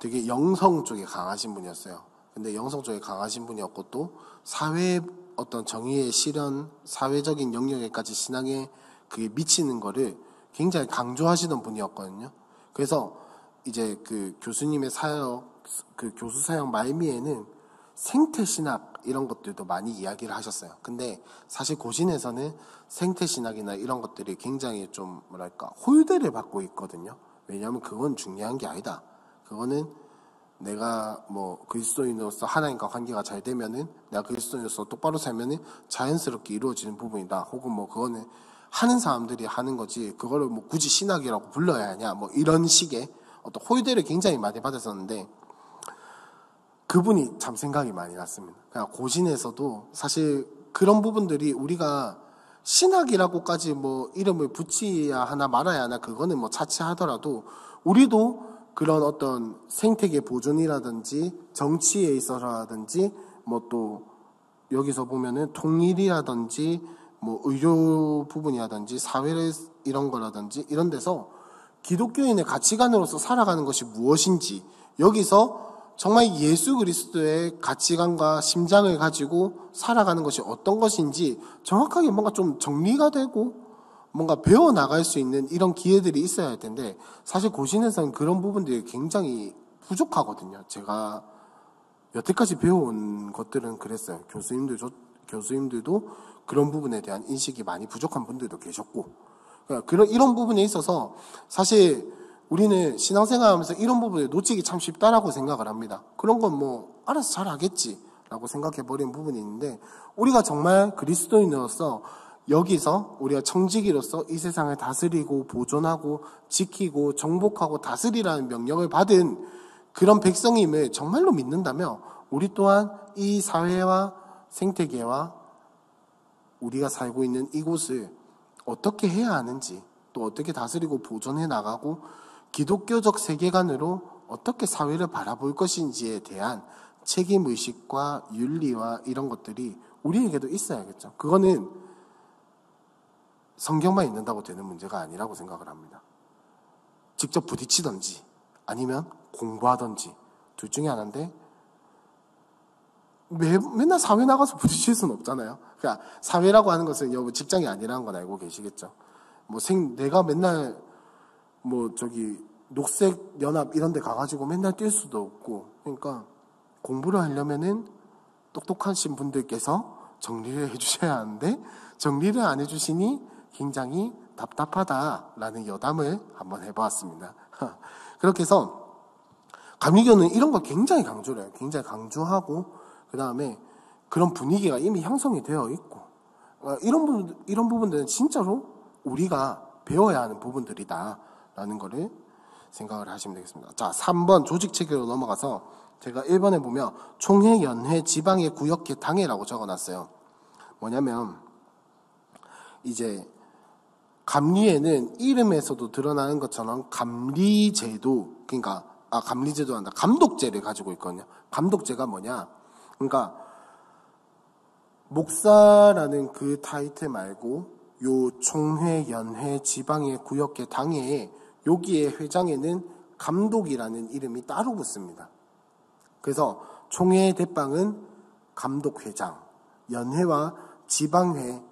되게 영성 쪽에 강하신 분이었어요. 근데 영성 쪽에 강하신 분이었고 또 사회 어떤 정의의 실현, 사회적인 영역에까지 신앙에 그게 미치는 거를 굉장히 강조하시던 분이었거든요. 그래서 이제 그 교수님의 사역, 그 교수 사역 말미에는 생태신학 이런 것들도 많이 이야기를 하셨어요. 근데 사실 고신에서는 생태신학이나 이런 것들이 굉장히 좀 뭐랄까 홀대를 받고 있거든요. 왜냐하면 그건 중요한 게 아니다. 그거는 내가 뭐 그리스도인으로서 하나님과 관계가 잘 되면은, 내가 그리스도인으로서 똑바로 살면은 자연스럽게 이루어지는 부분이다. 혹은 뭐 그거는 하는 사람들이 하는 거지 그거를 뭐 굳이 신학이라고 불러야 하냐, 뭐 이런 식의 어떤 홀대를 굉장히 많이 받았었는데, 그분이 참 생각이 많이 났습니다. 그냥 고신에서도 사실 그런 부분들이 우리가 신학이라고까지 뭐 이름을 붙여야 하나 말아야 하나 그거는 뭐 차치하더라도, 우리도 그런 어떤 생태계 보존이라든지 정치에 있어서라든지 뭐 또 여기서 보면은 통일이라든지 뭐 의료 부분이라든지 사회를 이런 거라든지 이런 데서 기독교인의 가치관으로서 살아가는 것이 무엇인지, 여기서 정말 예수 그리스도의 가치관과 심장을 가지고 살아가는 것이 어떤 것인지 정확하게 뭔가 좀 정리가 되고 뭔가 배워나갈 수 있는 이런 기회들이 있어야 할 텐데, 사실 고신에서는 그런 부분들이 굉장히 부족하거든요. 제가 여태까지 배워온 것들은 그랬어요. 교수님들도 그런 부분에 대한 인식이 많이 부족한 분들도 계셨고, 이런 부분에 있어서 사실 우리는 신앙생활 하면서 이런 부분을 놓치기 참 쉽다라고 생각을 합니다. 그런 건 뭐 알아서 잘 하겠지라고 생각해버린 부분이 있는데, 우리가 정말 그리스도인으로서 여기서 우리가 청지기로서 이 세상을 다스리고 보존하고 지키고 정복하고 다스리라는 명령을 받은 그런 백성임을 정말로 믿는다면, 우리 또한 이 사회와 생태계와 우리가 살고 있는 이곳을 어떻게 해야 하는지, 또 어떻게 다스리고 보존해 나가고 기독교적 세계관으로 어떻게 사회를 바라볼 것인지에 대한 책임의식과 윤리와 이런 것들이 우리에게도 있어야겠죠. 그거는 성경만 있는다고 되는 문제가 아니라고 생각을 합니다. 직접 부딪히든지 아니면 공부하든지 둘 중에 하나인데, 맨날 사회 나가서 부딪힐 수는 없잖아요. 그러니까 사회라고 하는 것은 여러분 직장이 아니라는 건 알고 계시겠죠. 뭐 내가 맨날 뭐 저기 녹색 연합 이런 데 가가지고 맨날 뛸 수도 없고, 그러니까 공부를 하려면은 똑똑하신 분들께서 정리를 해주셔야 하는데, 정리를 안 해주시니 굉장히 답답하다라는 여담을 한번 해보았습니다. 그렇게 해서 감리교는 이런 걸 굉장히 강조를 해요. 굉장히 강조하고, 그 다음에 그런 분위기가 이미 형성이 되어 있고, 이런 부분들은 진짜로 우리가 배워야 하는 부분들이다라는 거를 생각을 하시면 되겠습니다. 자, 3번 조직체계로 넘어가서 제가 1번에 보면 총회, 연회, 지방의 구역회, 당회라고 적어놨어요. 뭐냐면 이제 감리에는 이름에서도 드러나는 것처럼 감리제도, 그러니까 감리제도 한다. 감독제를 가지고 있거든요. 감독제가 뭐냐? 그러니까 목사라는 그 타이틀 말고 요 총회, 연회, 지방의 구역회, 당회에 여기에 회장에는 감독이라는 이름이 따로 붙습니다. 그래서 총회 대빵은 감독회장, 연회와 지방회의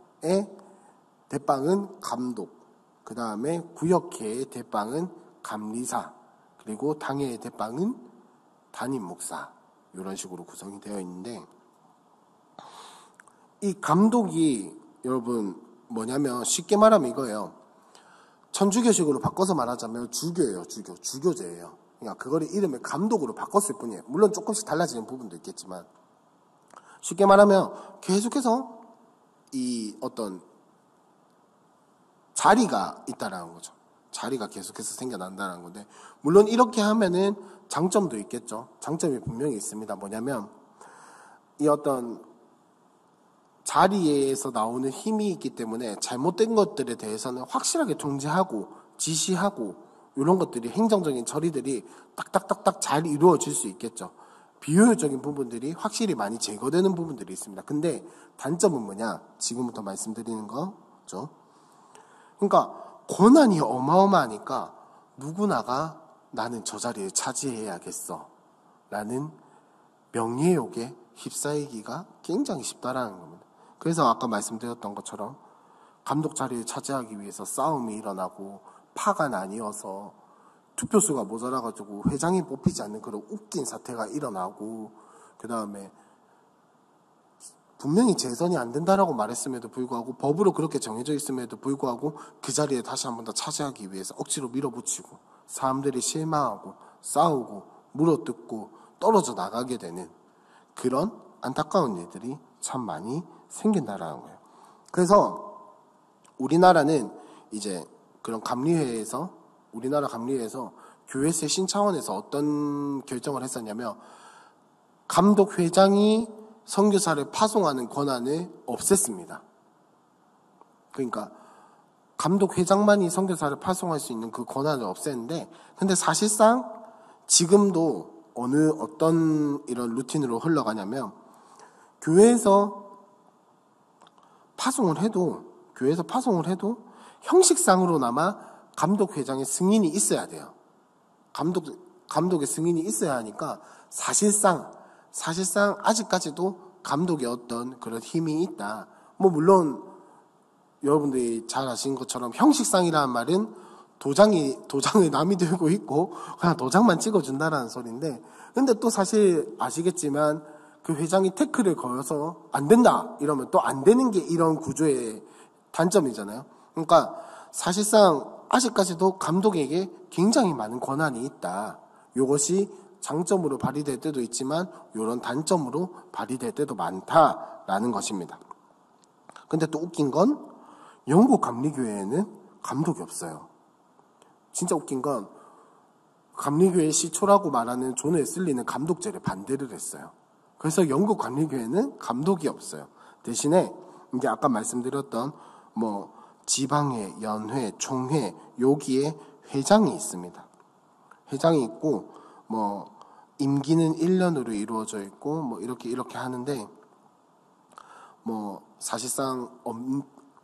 대빵은 감독, 그 다음에 구역회의 대빵은 감리사, 그리고 당회의 대빵은 담임 목사, 이런 식으로 구성이 되어 있는데, 이 감독이 여러분 뭐냐면 쉽게 말하면 이거예요. 천주교식으로 바꿔서 말하자면 주교예요. 주교제예요. 그러니까 그거를 이름을 감독으로 바꿨을 뿐이에요. 물론 조금씩 달라지는 부분도 있겠지만 쉽게 말하면 계속해서 이 어떤 자리가 있다라는 거죠. 자리가 계속해서 생겨난다는 건데 물론 이렇게 하면은 장점도 있겠죠. 장점이 분명히 있습니다. 뭐냐면 이 어떤 자리에서 나오는 힘이 있기 때문에 잘못된 것들에 대해서는 확실하게 통제하고 지시하고 이런 것들이 행정적인 처리들이 딱딱딱딱 잘 이루어질 수 있겠죠. 비효율적인 부분들이 확실히 많이 제거되는 부분들이 있습니다. 근데 단점은 뭐냐? 지금부터 말씀드리는 거죠. 그러니까 권한이 어마어마하니까 누구나가 나는 저 자리에 차지해야겠어 라는 명예욕에 휩싸이기가 굉장히 쉽다라는 겁니다. 그래서 아까 말씀드렸던 것처럼 감독 자리를 차지하기 위해서 싸움이 일어나고 파가 나뉘어서 투표수가 모자라가지고 회장이 뽑히지 않는 그런 웃긴 사태가 일어나고 그 다음에 분명히 재선이 안 된다라고 말했음에도 불구하고 법으로 그렇게 정해져 있음에도 불구하고 그 자리에 다시 한 번 더 차지하기 위해서 억지로 밀어붙이고 사람들이 실망하고 싸우고 물어뜯고 떨어져 나가게 되는 그런 안타까운 일들이 참 많이 생긴다라는 거예요. 그래서 우리나라는 이제 그런 우리나라 감리회에서 교회세 신차원에서 어떤 결정을 했었냐면 감독 회장이 선교사를 파송하는 권한을 없앴습니다. 그러니까 감독 회장만이 선교사를 파송할 수 있는 그 권한을 없앴는데 근데 사실상 지금도 어떤 이런 루틴으로 흘러가냐면 교회에서 파송을 해도 형식상으로나마 감독 회장의 승인이 있어야 돼요. 감독의 승인이 있어야 하니까 사실상 아직까지도 감독의 어떤 그런 힘이 있다. 뭐 물론 여러분들이 잘 아시는 것처럼 형식상이라는 말은 도장을 남이 들고 있고 그냥 도장만 찍어준다라는 소리인데 근데 또 사실 아시겠지만 그 회장이 태클을 걸어서 안 된다 이러면 또 안 되는 게 이런 구조의 단점이잖아요. 그러니까 사실상 아직까지도 감독에게 굉장히 많은 권한이 있다. 이것이 장점으로 발휘될 때도 있지만 이런 단점으로 발휘될 때도 많다라는 것입니다. 근데 또 웃긴 건 영국 감리교회에는 감독이 없어요. 진짜 웃긴 건 감리교회 시초라고 말하는 존 웨슬리는 감독제를 반대를 했어요. 그래서 영국 감리교회는 감독이 없어요. 대신에 이제 아까 말씀드렸던 뭐 지방회, 연회, 총회 여기에 회장이 있습니다. 회장이 있고 뭐 임기는 1년으로 이루어져 있고 뭐 이렇게 하는데 뭐 사실상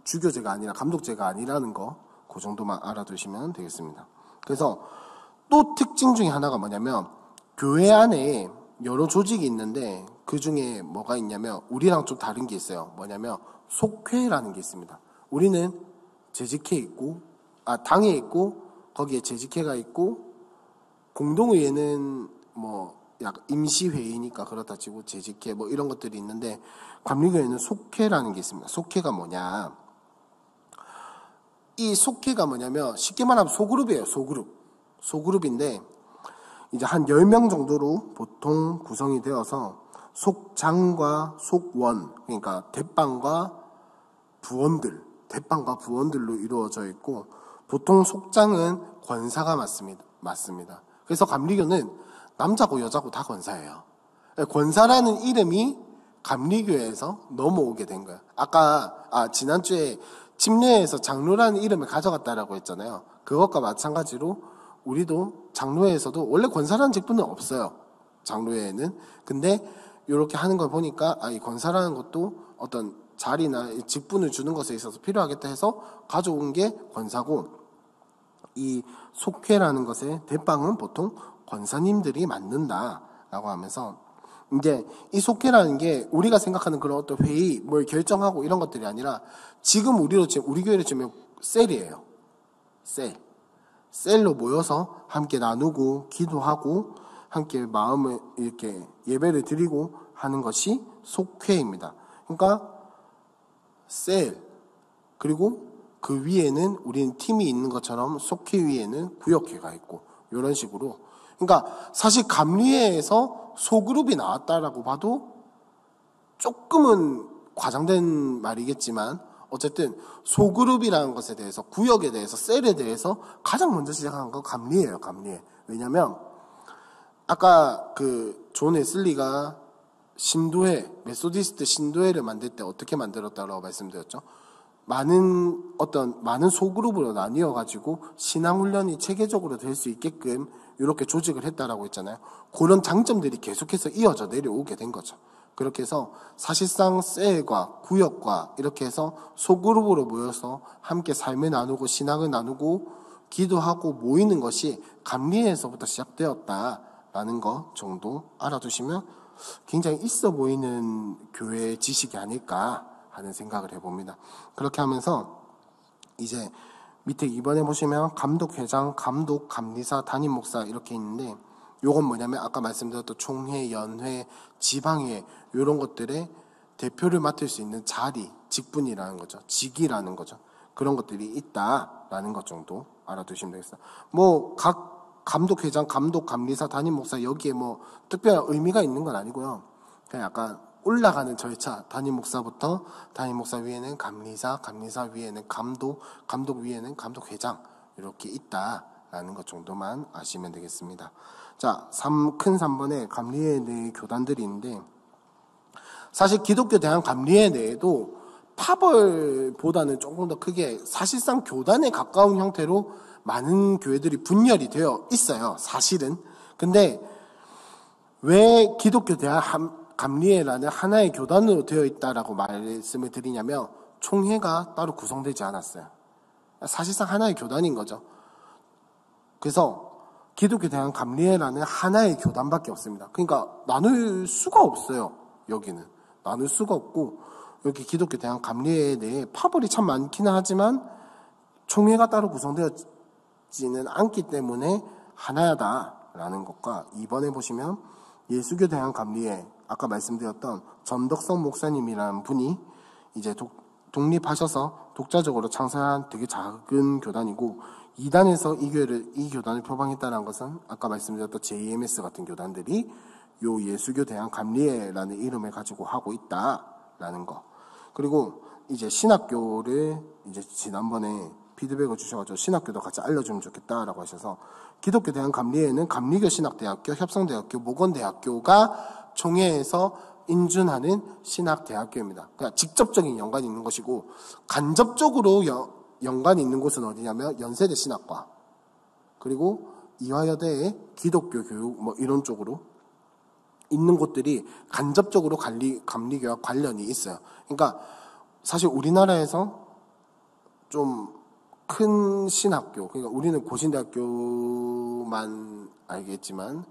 주교제가 아니라 감독제가 아니라는 거 그 정도만 알아두시면 되겠습니다. 그래서 또 특징 중에 하나가 뭐냐면 교회 안에 여러 조직이 있는데 그 중에 뭐가 있냐면 우리랑 좀 다른 게 있어요. 뭐냐면 속회라는 게 있습니다. 우리는 재직회 있고 당회 있고 거기에 재직회가 있고 공동의회는 뭐 약간 임시회의니까 그렇다 치고 재직회 뭐 이런 것들이 있는데 감리교회는 속회라는 게 있습니다. 속회가 뭐냐? 이 속회가 뭐냐면 쉽게 말하면 소그룹이에요. 소그룹인데 이제 한 10명 정도로 보통 구성이 되어서 속장과 속원 그러니까 대빵과 부원들로 이루어져 있고 보통 속장은 권사가 맞습니다. 그래서 감리교는 남자고 여자고 다 권사예요. 권사라는 이름이 감리교회에서 넘어오게 된 거예요. 아까 지난주에 침례에서 장로라는 이름을 가져갔다라고 했잖아요. 그것과 마찬가지로 우리도 장로회에서도 원래 권사라는 직분은 없어요. 장로회에는. 근데 이렇게 하는 걸 보니까 이 권사라는 것도 어떤 자리나 직분을 주는 것에 있어서 필요하겠다 해서 가져온 게 권사고 이 속회라는 것의 대빵은 보통 권사님들이 맡는다라고 하면서 이제 이 속회라는 게 우리가 생각하는 그런 어떤 회의, 뭘 결정하고 이런 것들이 아니라 지금 우리 교회로 치면 셀이에요. 셀로 모여서 함께 나누고 기도하고 함께 마음을 이렇게 예배를 드리고 하는 것이 속회입니다. 그러니까 셀, 그리고 그 위에는 우리는 팀이 있는 것처럼 속회 위에는 구역회가 있고 이런 식으로. 그러니까 사실 감리회에서 소그룹이 나왔다라고 봐도 조금은 과장된 말이겠지만 어쨌든 소그룹이라는 것에 대해서, 구역에 대해서, 셀에 대해서 가장 먼저 시작한 건 감리회예요. 감리회. 왜냐면 아까 그 존 웨슬리가 신도회, 메소디스트 신도회를 만들 때 어떻게 만들었다고 말씀드렸죠? 많은 소그룹으로 나뉘어 가지고 신앙훈련이 체계적으로 될 수 있게끔 이렇게 조직을 했다라고 했잖아요. 그런 장점들이 계속해서 이어져 내려오게 된 거죠. 그렇게 해서 사실상 셀과 구역과 이렇게 해서 소그룹으로 모여서 함께 삶을 나누고 신앙을 나누고 기도하고 모이는 것이 감리회에서부터 시작되었다라는 것 정도 알아두시면 굉장히 있어 보이는 교회 지식이 아닐까 하는 생각을 해봅니다. 그렇게 하면서 이제 밑에 2번에 보시면 감독, 회장, 감독, 감리사, 담임 목사 이렇게 있는데, 요건 뭐냐면 아까 말씀드렸던 총회, 연회, 지방회 이런 것들의 대표를 맡을 수 있는 자리, 직분이라는 거죠. 직이라는 거죠. 그런 것들이 있다라는 것 정도 알아두시면 되겠어요. 뭐 각 감독, 회장, 감독, 감리사, 담임 목사 여기에 뭐 특별한 의미가 있는 건 아니고요. 그냥 약간 올라가는 절차, 담임 목사부터 담임 목사 위에는 감리사, 감리사 위에는 감독, 감독 위에는 감독 회장 이렇게 있다라는 것 정도만 아시면 되겠습니다. 자, 큰 3번에 감리회 내 교단들이 있는데, 사실 기독교 대한 감리회 내에도 파벌보다는 조금 더 크게 사실상 교단에 가까운 형태로 많은 교회들이 분열이 되어 있어요. 사실은. 근데 왜 기독교 대한 감리회라는 하나의 교단으로 되어 있다라고 말씀을 드리냐면, 총회가 따로 구성되지 않았어요. 사실상 하나의 교단인 거죠. 그래서 기독교 대한 감리회라는 하나의 교단밖에 없습니다. 그러니까 나눌 수가 없어요. 여기는 나눌 수가 없고, 여기 기독교 대한 감리회 내에 파벌이 참 많기는 하지만 총회가 따로 구성되어지는 않기 때문에 하나다라는 것과, 2번에 보시면 예수교 대한 감리회, 아까 말씀드렸던 전덕성 목사님이라는 분이 이제 독립하셔서 독자적으로 창설한 되게 작은 교단이고, 2단에서 이 교단을 표방했다는 것은 아까 말씀드렸던 JMS 같은 교단들이 요 예수교 대한 감리회라는 이름을 가지고 하고 있다라는 거. 그리고 이제 신학교를 이제 지난번에 피드백을 주셔가지고 신학교도 같이 알려주면 좋겠다라고 하셔서, 기독교 대한 감리회는 감리교 신학대학교, 협성대학교, 모건대학교가 총회에서 인준하는 신학대학교입니다. 그러니까 직접적인 연관이 있는 것이고, 간접적으로 연관이 있는 곳은 어디냐면 연세대 신학과, 그리고 이화여대의 기독교 교육 뭐 이런 쪽으로 있는 곳들이 간접적으로 감리교와 관련이 있어요. 그러니까 사실 우리나라에서 좀 큰 신학교, 그러니까 우리는 고신대학교만 알겠지만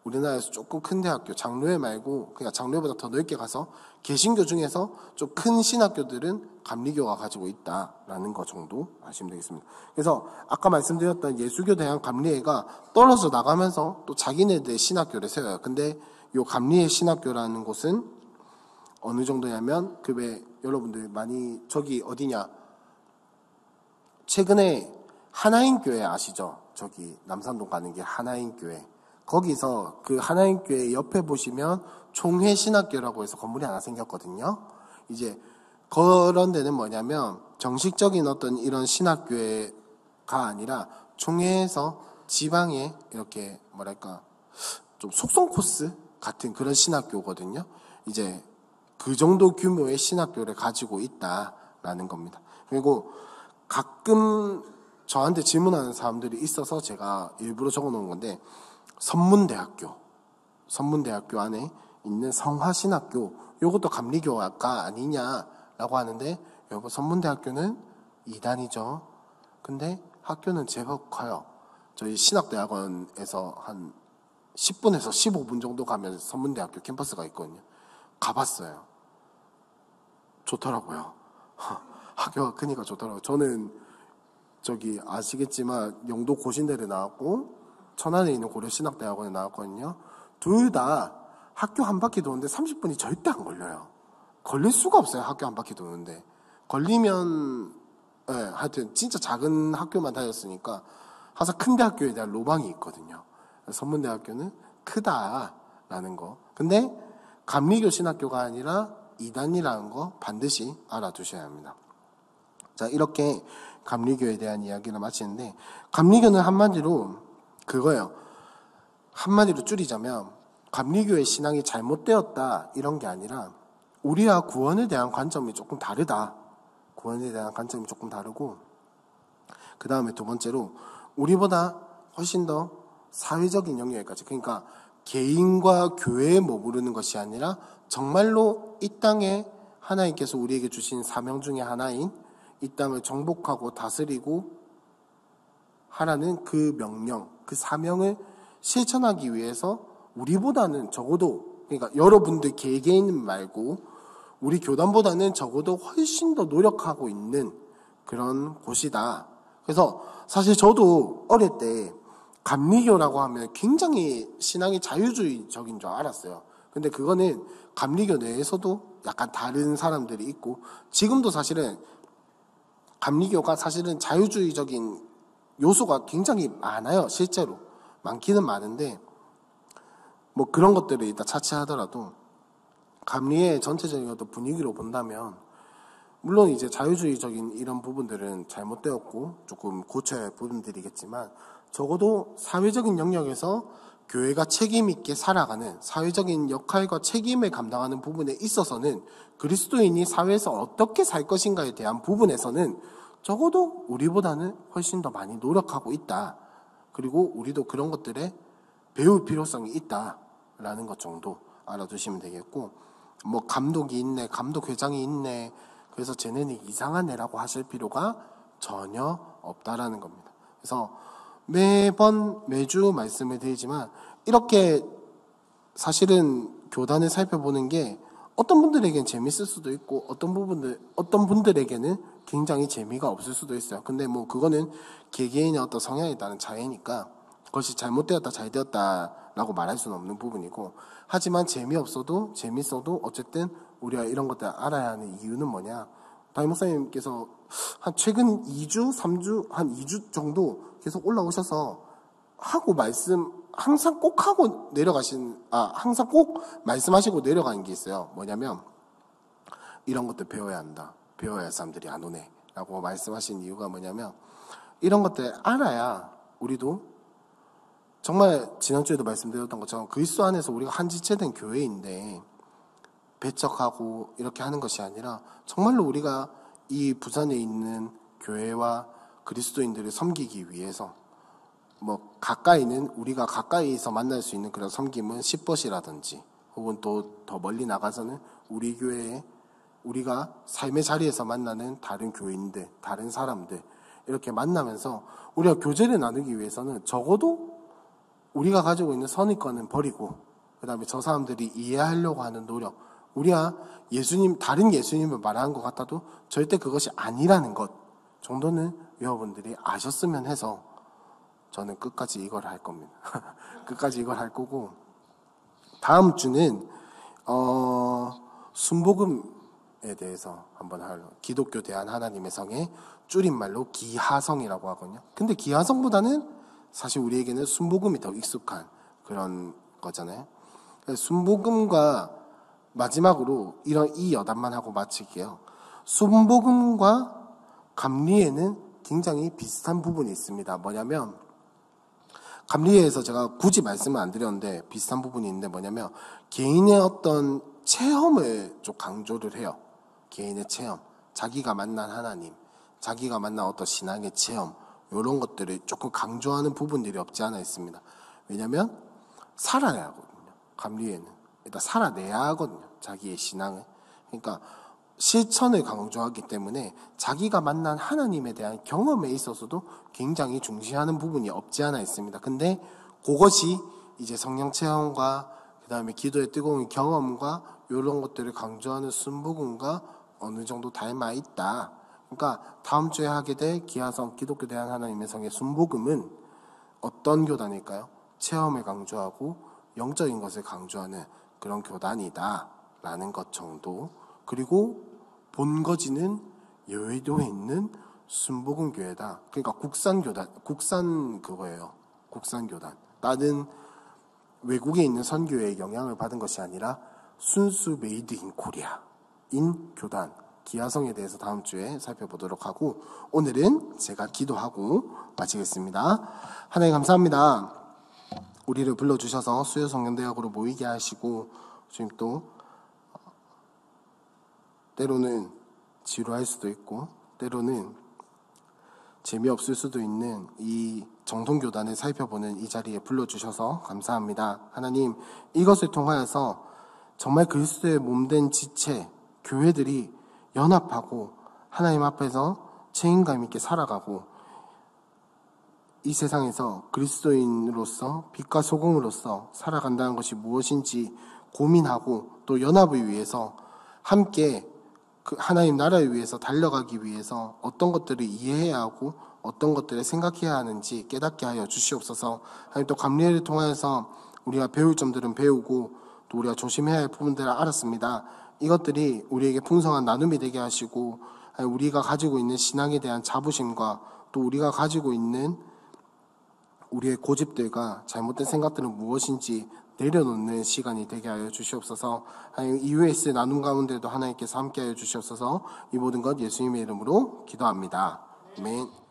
우리나라에서 조금 큰 대학교, 장로회 말고 그냥 장로회보다 더 넓게 가서 개신교 중에서 좀 큰 신학교들은 감리교가 가지고 있다라는 것 정도 아시면 되겠습니다. 그래서 아까 말씀드렸던 예수교 대한 감리회가 떨어져 나가면서 또 자기네들의 신학교를 세워요. 근데 요 감리회 신학교라는 곳은 어느 정도냐면, 그 왜 여러분들 많이 저기 어디냐, 최근에 하나인교회 아시죠? 저기 남산동 가는 게 하나인교회. 거기서 그 하나인교회 옆에 보시면 총회신학교라고 해서 건물이 하나 생겼거든요. 이제 그런 데는 뭐냐면 정식적인 어떤 이런 신학교회가 아니라 총회에서 지방에 이렇게 뭐랄까 좀 속성 코스 같은 그런 신학교거든요. 이제 그 정도 규모의 신학교를 가지고 있다라는 겁니다. 그리고 가끔 저한테 질문하는 사람들이 있어서 제가 일부러 적어놓은 건데, 선문대학교 안에 있는 성화신학교, 이것도 감리교가 아니냐라고 하는데, 여러분 선문대학교는 2단이죠. 근데 학교는 제법 커요. 저희 신학대학원에서 한 10분에서 15분 정도 가면 선문대학교 캠퍼스가 있거든요. 가봤어요. 좋더라고요. 학교가 크니까 좋더라고요. 저는 저기 아시겠지만 영도 고신대를 나왔고 천안에 있는 고려신학대학원에 나왔거든요. 둘 다 학교 한 바퀴 도는데 30분이 절대 안 걸려요. 걸릴 수가 없어요. 학교 한 바퀴 도는데. 걸리면 하여튼 진짜 작은 학교만 다녔으니까 항상 큰 대학교에 대한 로망이 있거든요. 선문대학교는 크다라는 거. 근데 감리교 신학교가 아니라 이단이라는 거 반드시 알아두셔야 합니다. 자, 이렇게 감리교에 대한 이야기를 마치는데, 감리교는 한마디로 그거예요. 한마디로 줄이자면 감리교의 신앙이 잘못되었다 이런 게 아니라 우리와 구원에 대한 관점이 조금 다르다. 구원에 대한 관점이 조금 다르고, 그 다음에 두 번째로 우리보다 훨씬 더 사회적인 영역까지, 그러니까 개인과 교회에 머무르는 것이 아니라 정말로 이 땅에 하나님께서 우리에게 주신 사명 중에 하나인 이 땅을 정복하고 다스리고 하라는 그 명령, 그 사명을 실천하기 위해서 우리보다는 적어도, 그러니까 여러분들 개개인 말고 우리 교단보다는 적어도 훨씬 더 노력하고 있는 그런 곳이다. 그래서 사실 저도 어릴 때 감리교라고 하면 굉장히 신앙이 자유주의적인 줄 알았어요. 근데 그거는 감리교 내에서도 약간 다른 사람들이 있고, 지금도 사실은 감리교가 사실은 자유주의적인 요소가 굉장히 많아요. 실제로 많기는 많은데, 뭐 그런 것들을 일단 차치하더라도 감리의 전체적인 어떤 분위기로 본다면, 물론 이제 자유주의적인 이런 부분들은 잘못되었고 조금 고쳐야 할 부분들이겠지만, 적어도 사회적인 영역에서 교회가 책임 있게 살아가는 사회적인 역할과 책임을 감당하는 부분에 있어서는, 그리스도인이 사회에서 어떻게 살 것인가에 대한 부분에서는 적어도 우리보다는 훨씬 더 많이 노력하고 있다. 그리고 우리도 그런 것들에 배울 필요성이 있다라는 것 정도 알아두시면 되겠고, 뭐 감독이 있네, 감독회장이 있네, 그래서 쟤네는 이상한 애라고 하실 필요가 전혀 없다라는 겁니다. 그래서 매주 말씀을 드리지만, 이렇게 사실은 교단을 살펴보는 게 어떤 분들에게는 재밌을 수도 있고 어떤 분들에게는 굉장히 재미가 없을 수도 있어요. 근데 뭐 그거는 개개인의 어떤 성향에 따른 차이니까 그것이 잘못되었다 잘되었다라고 말할 수는 없는 부분이고, 하지만 재미없어도 재밌어도 어쨌든 우리가 이런 것들 알아야 하는 이유는 뭐냐, 담임 목사님께서 한 최근 2주, 3주, 한 2주 정도 계속 올라오셔서 하고 항상 꼭 하고 항상 꼭 말씀하시고 내려가는 게 있어요. 뭐냐면, 이런 것들 배워야 한다. 배워야 할 사람들이 안 오네. 라고 말씀하신 이유가 뭐냐면, 이런 것들 알아야 우리도 정말 지난주에도 말씀드렸던 것처럼 그리스도 안에서 우리가 한 지체된 교회인데 배척하고 이렇게 하는 것이 아니라 정말로 우리가 이 부산에 있는 교회와 그리스도인들을 섬기기 위해서, 뭐 가까이는 우리가 가까이서 만날 수 있는 그런 섬김은 10벗이라든지, 혹은 또 더 멀리 나가서는 우리 교회에 우리가 삶의 자리에서 만나는 다른 교인들, 다른 사람들 이렇게 만나면서 우리가 교제를 나누기 위해서는 적어도 우리가 가지고 있는 선입관은 버리고, 그 다음에 저 사람들이 이해하려고 하는 노력, 우리가 다른 예수님을 말하는 것 같아도 절대 그것이 아니라는 것 정도는 여러분들이 아셨으면 해서 저는 끝까지 이걸 할 겁니다. 끝까지 이걸 할 거고, 다음 주는 순복음에 대해서 한번 기독교 대한 하나님의 성의 줄임말로 기하성이라고 하거든요. 근데 기하성보다는 사실 우리에게는 순복음이 더 익숙한 그런 거잖아요. 순복음과 마지막으로 이 여담만 하고 마칠게요. 순복음과 감리에는 굉장히 비슷한 부분이 있습니다. 뭐냐면, 감리에서 제가 굳이 말씀을 안 드렸는데 비슷한 부분이 있는데, 뭐냐면 개인의 어떤 체험을 좀 강조를 해요. 개인의 체험, 자기가 만난 하나님, 자기가 만난 어떤 신앙의 체험, 이런 것들을 조금 강조하는 부분들이 없지 않아 있습니다. 왜냐면 살아야 하거든요. 감리에는 일단 살아내야 하거든요. 자기의 신앙을. 그러니까 실천을 강조하기 때문에 자기가 만난 하나님에 대한 경험에 있어서도 굉장히 중시하는 부분이 없지 않아 있습니다. 근데 그것이 이제 성령 체험과 그 다음에 기도의 뜨거운 경험과 이런 것들을 강조하는 순복음과 어느 정도 닮아 있다. 그러니까 다음 주에 하게 될 기하성 기독교 대한 하나님의 성의 순복음은 어떤 교단일까요? 체험을 강조하고 영적인 것을 강조하는 그런 교단이다 라는 것 정도. 그리고 본거지는 여의도에 있는 순복음교회다. 그러니까 국산 그거예요. 국산교단. 다른 외국에 있는 선교회의 영향을 받은 것이 아니라 순수 메이드 인 코리아인 교단 기아성에 대해서 다음 주에 살펴보도록 하고, 오늘은 제가 기도하고 마치겠습니다. 하나님 감사합니다. 우리를 불러주셔서 수요성년대학으로 모이게 하시고, 주님 또 때로는 지루할 수도 있고 때로는 재미없을 수도 있는 이 정통교단을 살펴보는 이 자리에 불러주셔서 감사합니다. 하나님, 이것을 통하여서 정말 그리스도의 몸된 지체 교회들이 연합하고 하나님 앞에서 책임감 있게 살아가고 이 세상에서 그리스도인으로서 빛과 소금으로서 살아간다는 것이 무엇인지 고민하고 또 연합을 위해서 함께 그 하나님 나라를 위해서 달려가기 위해서 어떤 것들을 이해해야 하고 어떤 것들을 생각해야 하는지 깨닫게 하여 주시옵소서. 하나님, 또 감리회를 통하여서 우리가 배울 점들은 배우고 또 우리가 조심해야 할 부분들을 알았습니다. 이것들이 우리에게 풍성한 나눔이 되게 하시고 우리가 가지고 있는 신앙에 대한 자부심과 또 우리가 가지고 있는 우리의 고집들과 잘못된 생각들은 무엇인지 내려놓는 시간이 되게 하여 주시옵소서. 하나님, 이후에 있을 나눔 가운데도 하나님께서 함께 하여 주시옵소서. 이 모든 것 예수님의 이름으로 기도합니다. 아멘.